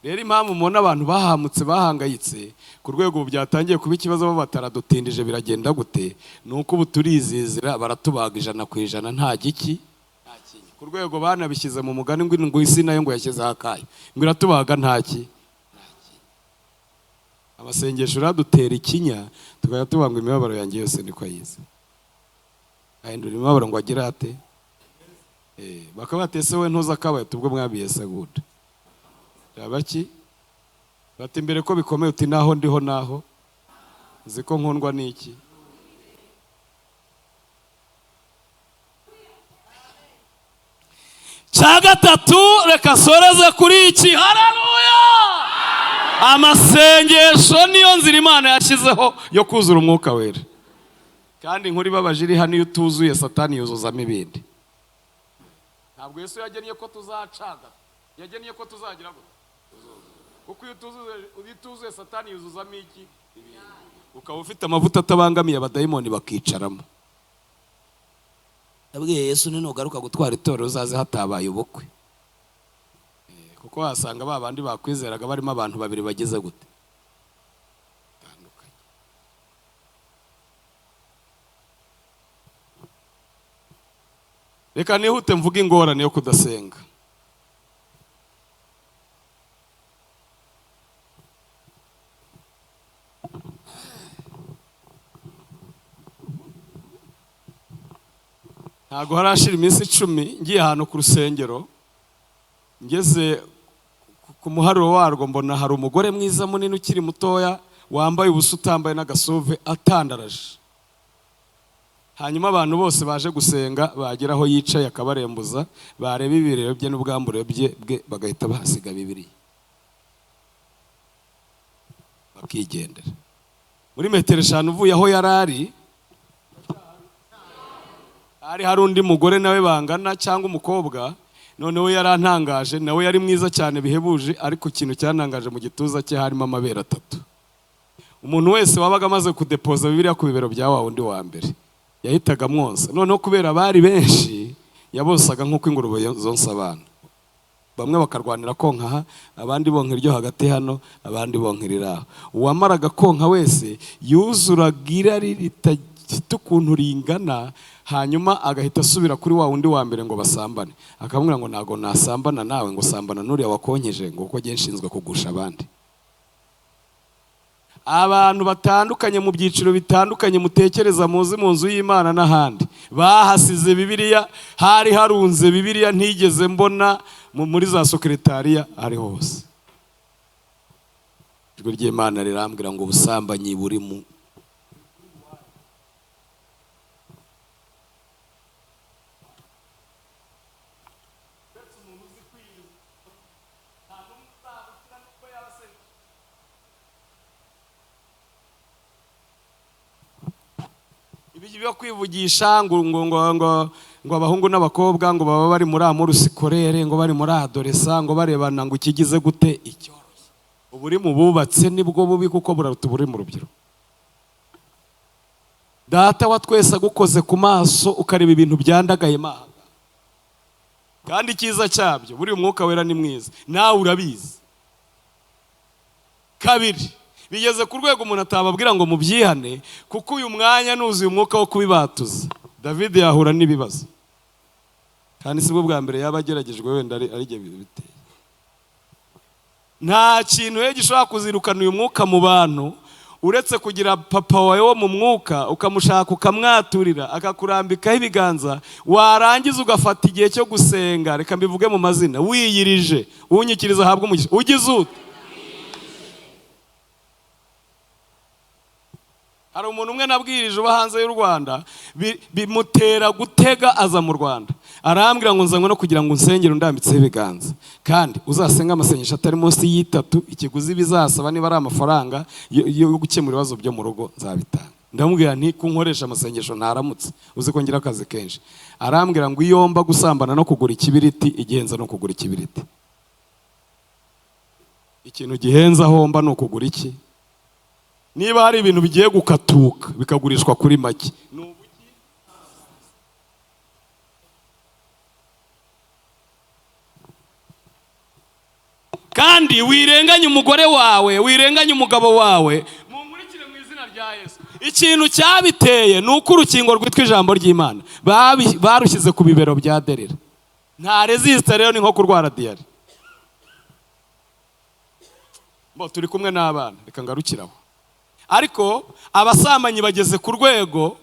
Rero impamvu mubona abantu bahamutse bahangayitse ku rwego byatangiye kuba ikibazo bataradutindije biragenda gute, nuko ubu turizizira baratubaga 100% nta giki, nta kinyi. Ku rwego banabishyize mu mugani ngo isi nayo ngo yashyizeho akayo, ngo iratubaga nta ki. Amasengesho radutera ikinya, tukajya tubanga imibabaro yanjye yose niko yize. Ahindura imibabaro ngo agira ate, bakaba batese we ntuza kabaye tubwo mwabiyese gute. Abaki bati imbere ko bikomeye uti naho ndiho naho ziko nkundwa niki. Cya gatatu, reka soreze kuri iki. Haleluya! Amasengesho niyo nzira Imana yashyizeho yo kuzura umwuka wera. Kandi inkuru ibabaje iri hano, iyo utuzuye Satani yuzuzamo ibindi. Ntabwo Yesu yagennye ko tuzacaga, yagennye ko tuzagira gute. Kuko iyo utuzuye Satani yuzuzamo iki, ibindi. Ukaba ufite amavuta atabangamiye abadayimoni bakicaramo. Yabwiye Yesu nugaruka gutwara itorero uzaze hatabaye ubukwe, kuko wasanga babandi bakwizeraga barimo abantu babiri bagize gute tandukanye. reka nihute mvuga ingorane yo kudasenga. Ntago harashira iminsi 10 ngiye ahantu ku rusengero, ngeze ku muharuro warwo mbona hari umugore mwiza munini ukiri mutoya wambaye ubusa utambaye n'agasove atandaraje. Hanyuma abantu bose baje gusenga bagera aho yicaye akabarembuza, bareba ibirero bye n'ubwambure bwe bagahita bahasiga Bibiliya bakigendera. Muri metero 5 uvuye aho yarari hari undi mugore nawe bangana cyangwa umukobwa, noneho yarantangaje, nawe yari mwiza cyane bihebuje, ariko ikintu cyantangaje mu gituza cye harimo amabere 3. Umuntu wese wabaga amaze kudepoza Bibiliya ku bibero bya wa wundi wa mbere yahitaga mwonsa. Noneho kubera bari benshi yabosaga nk'uko ingurube zonsa abana. Bamwe bakarwanira konka aha, abandi bonka iryo hagati hano, abandi bonka iriraho. Uwamaraga konka wese yuzuraga irari ritafite ukuntu ringana, hanyuma agahita asubira kuri wa wundi wa mbere ngo basambane. Akamubwira ngo ntago nasambana nawe, ngo sambana n'uriya wakonkeje, ngo kuko ngiye nshinzwe kugusha abandi. Abantu batandukanye mu byiciro bitandukanye mutekereza muzi mu nzu y'Imana n'ahandi bahasize Bibiliya, hari harunze Bibiliya ntigeze mbona muri za sekretariya ari hose. Ijwi ry'Imana rirambwira ngo ubusambanyi buri mu ibyo kwivugisha ngo abahungu n'abakobwa ngo baba bari muri amour sikorere, ngo bari muri adolesa, ngo barebana ngo ikigize gute icyoroshye. Uburi mu bubatse nibwo bubi kuko buraruta uburi mu rubyiruko. Data wa twese agukoze ku maso ukareba ibintu byandagaye mahanga, kandi cyiza cyabyo buri umwuka wera ni mwiza, nawe urabizi. Kabiri, bigeze ku rwego umuntu atababwira ngo mubyihane, kuko uyu mwanya nuzuye umwuka wo kubibatuza. David yahura n'ibibazo, kandi sibwo bwa mbere yaba ageragejwe, wenda ari gihe biteye. Nta kintu gishobora kuzirukana uyu mwuka mu bantu uretse kugira papa wawe wo mu mwuka ukamushaka ukamwaturira akakurambikaho ibiganza, warangiza ugafata igihe cyo gusenga. Reka mbivuge mu mazina, wiyirije unyikiriza ahabwa umugisha. Ugize ute? Hari umuntu umwe nabwirije uba hanze y'u Rwanda, bimutera gutega aza mu Rwanda. Arambwira ngo nzanywe no kugira ngo nsengere undambitseho ibiganza, kandi uzasenga amasengesho atari munsi y'3. Ikiguzi bizasaba niba ari amafaranga yo gukemura ibibazo byo mu rugo nzabitanga. Ndamubwira nti kunkoresha amasengesho ntaramutse uzi ko ngira akazi kenshi. Arambwira ngo iyo mba gusambana no kugura ikibiriti, igihenza no kugura ikibiriti. Ikintu gihenza homba no kugura iki? Niba hari ibintu bigiye gukatuka bikagurishwa kuri make, kandi wirenganya umugore wawe, wirenganya umugabo wawe, mumurikire mu izina rya Yesu. Ikintu cyabiteye nuko urukingo rwitwa ijambo ry'Imana barushyize ku bibero bya derera. Nta resiste rero, ni nko kurwara diare. Turi kumwe n'abana, reka ngarukiraho. Ariko abasamanyi bageze ku rwego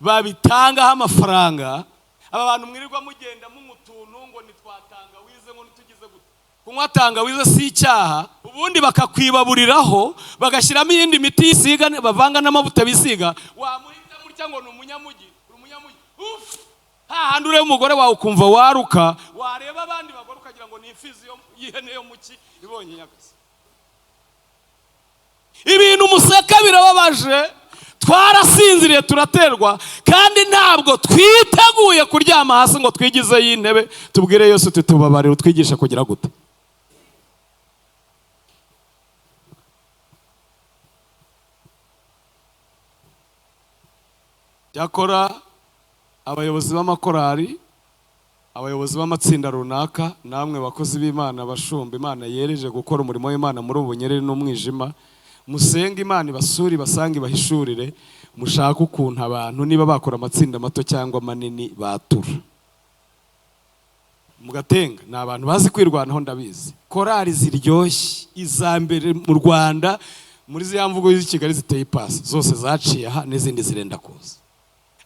babitangaho amafaranga. Aba bantu mwirirwa mugenda mutuntu ngo nitwatanga wize ngo nitugize gute. Kunywa tangawize si icyaha, ubundi bakakwibaburiraho bagashyiramo iyindi miti yisiga bavanga n'amavuta bisiga, wamuhita mutya ngo ni umunyamugi, hahandi ureba umugore wawe ukumva waruka, wareba abandi bagore ukagira ngo ni imfizi y'ihene yo muki ibonye nyagazi. Ibintu museka birababaje, twarasinziriye turaterwa, kandi ntabwo twiteguye kuryama hasi ngo twigize y'intebe tubwire Yesu tutubabarire utwigisha kugira gute. Yakora abayobozi b'amakorari, abayobozi b'amatsinda runaka, namwe bakozi b'Imana bashumba Imana yereje gukora umurimo w'Imana muri ubu bunyerere n'umwijima, musenge Imana ibasure basange bahishurire, mushaka ukuntu abantu niba bakora amatsinda mato cyangwa manini batura. Mugatenga ni abantu bazi kwirwanaho ndabizi. Korali ziryoshye izambere mu Rwanda muri ziya mvugo z'i Kigali ziteye ipasi zose zaciye aha n'izindi zirenda kuza.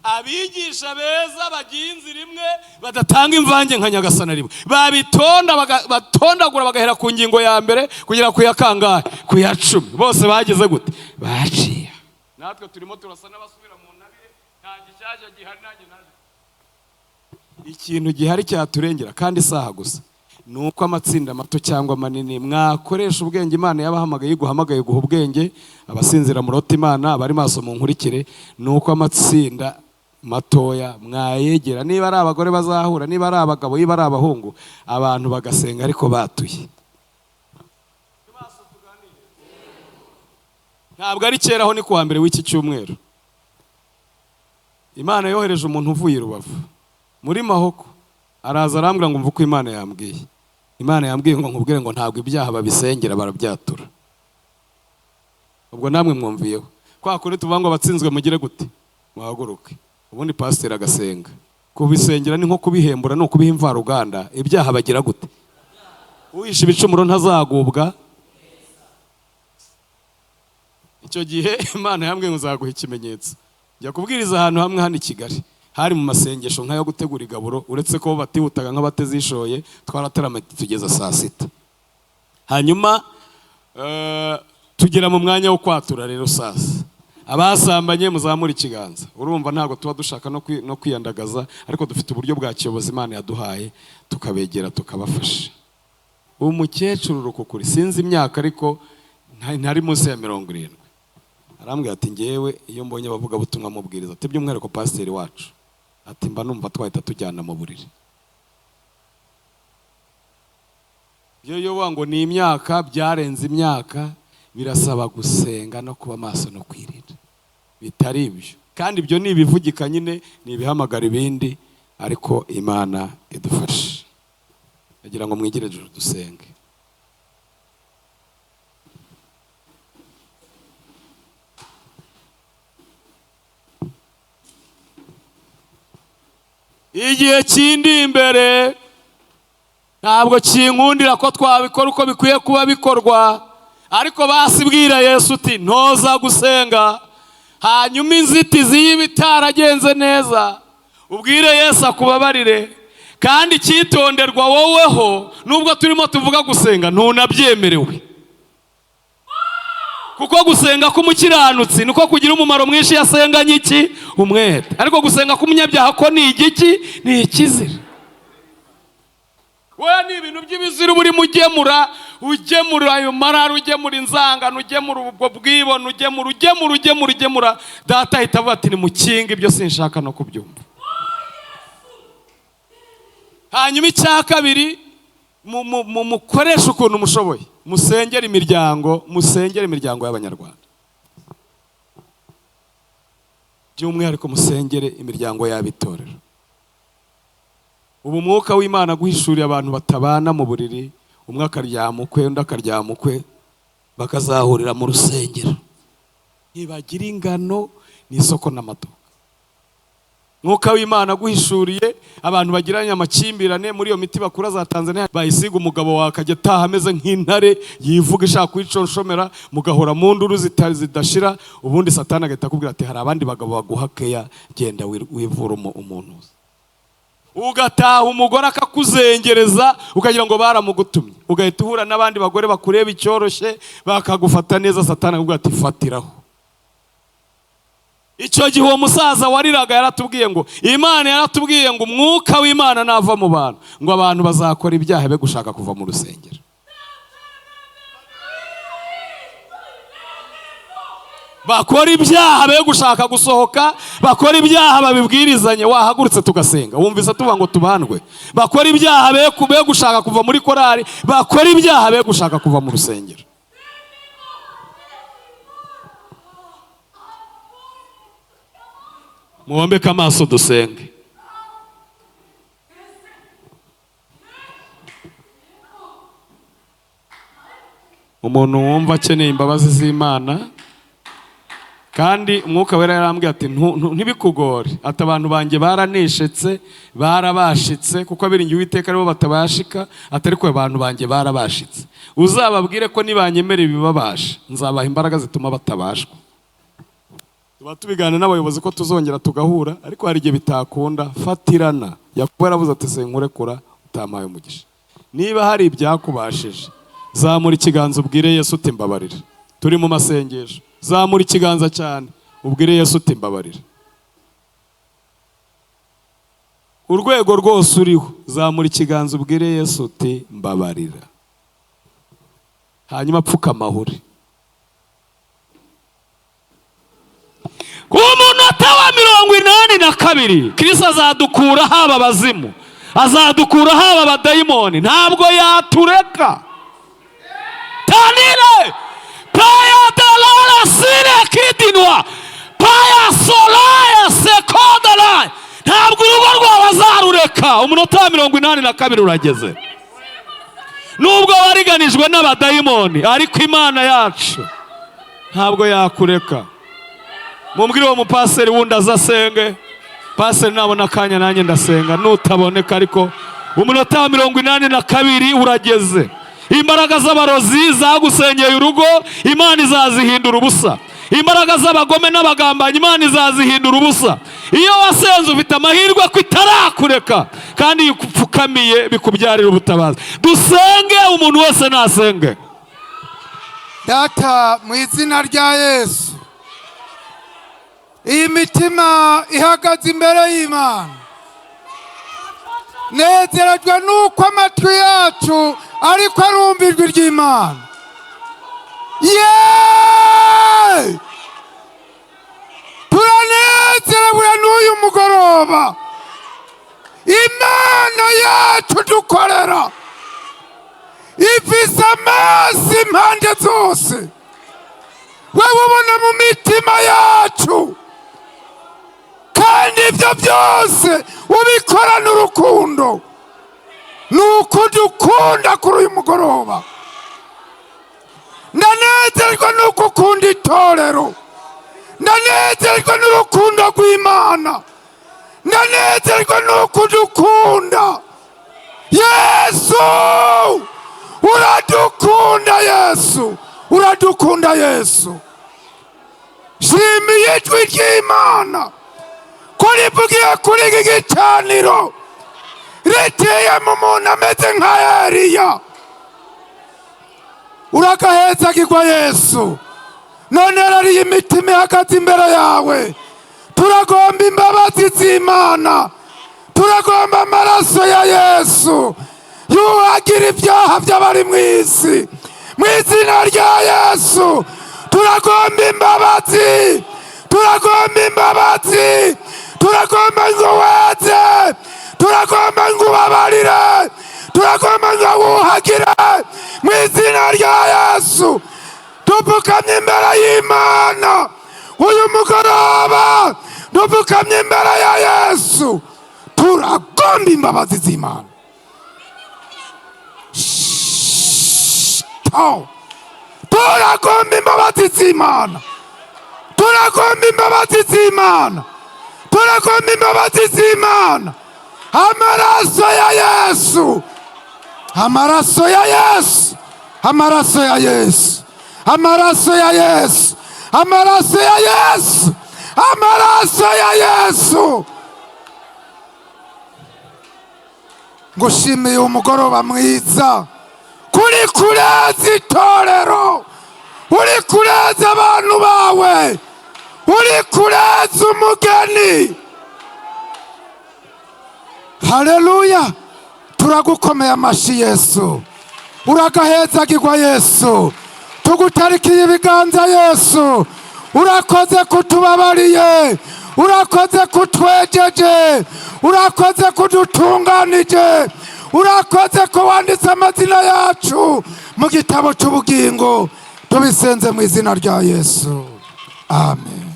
Abigisha beza bagiye inzira imwe badatanga imvange nka Nyagasana rimwe, babitonda batondagura bagahera ku ngingo ya mbere kugera ku ya kangahe, ku ya 10, bose bageze gute, baciye. Natwe turimo turasa n'abasubira mu ntabire, nta gishaje gihari nanjye naje. Ikintu gihari cyaturengera kandi isaha gusa nuko amatsinda mato cyangwa manini mwakoresha ubwenge Imana yabahamagaye guhamagaye guha ubwenge, abasinzira murota Imana, abari maso mu nkurikire, nuko amatsinda matoya mwayegera, niba ari abagore bazahura, niba ari abagabo, niba ari abahungu, abantu bagasenga ariko batuye. Ntabwo ari keraho ni kuwa mbere w'iki cyumweru Imana yohereje umuntu uvuye i Rubavu muri Mahoko, araza arambwira ngo mvuko Imana yambwiye. Imana yambwiye ngo nkubwire ngo ntabwo ibyaha babisengera barabyatura. Ubwo namwe mwumviyeho kwa kuri tuvuga ngo batsinzwe mugire gute, muhaguruke. Ubundi pasiteri agasenga. Kubisengera ni nko kubihembura, no kubiha imvaruganda. Ibyaha bagira gute, uwisha ibicumuro ntazagubwa. Icyo gihe Imana yambwiye ngo nzaguha ikimenyetso. Njya kubwiriza ahantu hamwe hano i Kigali, hari mu masengesho nkayo gutegura igaburo, uretse ko batihutaga nk'abatezishoye, twaratarama tugeza saa 6. Hanyuma tugera mu mwanya wo kwatura rero sasa. Abasambanye muzamura ikiganza. Urumva ntago tuba dushaka no kwiyandagaza, ariko dufite uburyo bwa kiyobozi Imana yaduhaye, tukabegera tukabafasha. Umukecuru rukukuri sinzi imyaka ariko ntari munsi ya 70. Arambwira ati ngewe iyo mbonye bavuga butumwa mubwiriza ati by'umwihariko pasiteri wacu, ati mba numva twahita tujyana mu buriri. Yo wango ni imyaka, byarenze imyaka, birasaba gusenga no kuba maso no kwirinda. Bitari ibyo kandi ibyo ni ibivugika nyine, ni ibihamagara ibindi, ariko Imana idufashe. Agira ngo mwigire ijuru dusenge. Igihe kindi imbere ntabwo kinkundira ko twabikora uko bikwiye kuba bikorwa, ariko basibwira Yesu uti ntoza gusenga, hanyuma inzitizi y'ibitaragenze neza ubwire Yesu akubabarire. Kandi cyitonderwa woweho, nubwo turimo tuvuga gusenga ntunabyemerewe, kuko gusenga k'umukiranutsi niko kugira umumaro mwinshi yasenganye iki, umwete. Ariko gusenga k'umunyabyaha ko ni igiki, ni ikizira. We ni ibintu by'ibizira buri ugemura ayo marara, ugemura inzangano, ugemura ubwo bwibone, ugemura. Data ahita avuga ati ni mukinga ibyo sinshaka no kubyumva. Hanyuma icya kabiri, mukoresha ukuntu mushoboye, musengera imiryango y'Abanyarwanda. By'umwihariko musengere imiryango y'abitorero. Ubu mwuka w'Imana guhishuriye abantu batabana mu buriri, umwe akaryama ukwe undi akaryama ukwe, bakazahurira mu rusengero. Ntibagira ingano n'isoko n'amaduka. Mwuka w'Imana guhishuriye abantu bagiranye amakimbirane muri iyo miti bakura za Tanzania, bayisiga umugabo wakajya taha ameze nk'intare yivuga ishaka kwiconshomera, mugahora mu nduru zidashira. Ubundi Satani agahita akubwira ati hari abandi bagabo baguhakeya, genda wivura umuntu. Ugataha umugore akakuzengereza ukagira ngo baramugutumye, ugahita uhura n'abandi bagore bakureba icyoroshye bakagufata neza. Satani akubwira ati fatiraho. Icyo gihe uwo musaza wariraga yaratubwiye ngo Imana yaratubwiye ngo umwuka w'Imana nava mu bantu ngo abantu bazakora ibyaha be gushaka kuva mu rusengero. Bakora ibyaha be gushaka gusohoka, bakora ibyaha babibwirizanye. Wahagurutse tugasenga, wumvise tuvuga ngo tubandwe. Bakora ibyaha be gushaka kuva muri korari, bakora ibyaha be gushaka kuva mu rusengero. Muhombeke amaso dusenge. umuntu wumva akeneye imbabazi z'Imana. Kandi umwuka wera yarambwiye ati ntibikugore, ati abantu banjye baraneshetse barabashitse, kuko abiringiye Uwiteka aribo batabashika, atari ko abantu banjye barabashitse. Uzababwire ko nibanyemera ibibabasha nzabaha imbaraga zituma batabashwa. Tuba tubigana n'abayobozi ko tuzongera tugahura, ariko hari igihe bitakunda. Fatirana. Yakobo yaravuze ati senkurekura utamaye umugisha. Niba hari ibyakubashije, zamura ikiganza ubwire Yesu uti mbabarira. Turi mu masengesho. Zamura ikiganza cyane ubwire Yesu uti mbabarira. Urwego rwose uriho, zamura ikiganza ubwire Yesu uti mbabarira. Hanyuma pfuka amahuri. Ku munota wa 82 Kristo azadukura haba abazimu, azadukura haba abadayimoni, ntabwo yatureka. Tanire Paya dalala sire kidinwa Paya solaya sekodala. Ntabwo urugo rwawe azarureka. Umunota wa 82 urageze. Nubwo wariganijwe n'abadayimoni, ariko Imana yacu ntabwo yakureka. Mumbwire uwo mupaseri wundi azasenge. Paseri nabona akanya nanjye ndasenga, nutaboneka ariko umunota wa 82 urageze. Imbaraga z'abarozi zagusenyeye urugo, Imana izazihindura ubusa. Imbaraga z'abagome n'abagambanyi, Imana izazihindura ubusa. Iyo wasenze ufite amahirwe ko itarakureka, kandi iyo upfukamiye bikubyarira ubutabazi. Dusenge, umuntu wese nasenge. Data, mu izina rya Yesu, iyi mitima ihagaze imbere y'Imana, nezerejwe nuko amatwi yacu ariko arumva ijwi ry'Imana. Turanezerewe n'uyu mugoroba. Imana yacu dukorera ifise amazi impande zose. Wewe ubona mu mitima yacu, kandi ibyo byose ubikorana urukundo. Nuko dukunda kuri uyu mugoroba. Ndanezerwa nuko ukunda itorero. Ndanezerwa n'urukundo rw'Imana. Ndanezerwa nuko dukunda. Yesu uradukunda. Yesu uradukunda. Yesu shimiye ijwi ry'Imana kurivugiye kuri iki gicaniro, riteye mu muntu ameze nka Eliya. Uragahezagirwa Yesu. None rero iyi mitima ihagaze imbere yawe, turagomba imbabazi z'Imana, turagomba amaraso ya Yesu yuhagira ibyaha by'abari mu isi. Mu izina rya Yesu turagomba imbabazi, turagomba imbabazi, turagomba ngo weze, turagomba ngo ubabarire, turagomba ngo wuhagire. Mu izina rya Yesu dupfukamye imbere y'Imana uyu mugoroba, dupfukamye imbere ya Yesu, turagomba imbabazi z'Imana. Turagomba imbabazi z'Imana, turagomba imbabazi z'Imana, turagomba imbabazi z'Imana. Amaraso ya Yesu, amaraso ya Yesu, amaraso ya Yesu, amaraso ya Yesu, amaraso ya Yesu, amaraso ya Yesu. Ngushimiye umugoroba mwiza, kuri kureza itorero, uri kureza abantu bawe, uri kureza umugeni. Haleluya. Turagukomeye amashi Yesu. Uragahezagirwa Yesu. Tugutarikiye ibiganza Yesu. Urakoze kutubabariye, urakoze kutwejeje, urakoze kudutunganije, urakoze ko wanditse amazina yacu mu gitabo cy'ubugingo. Tubisenze mu izina rya Yesu. Amen.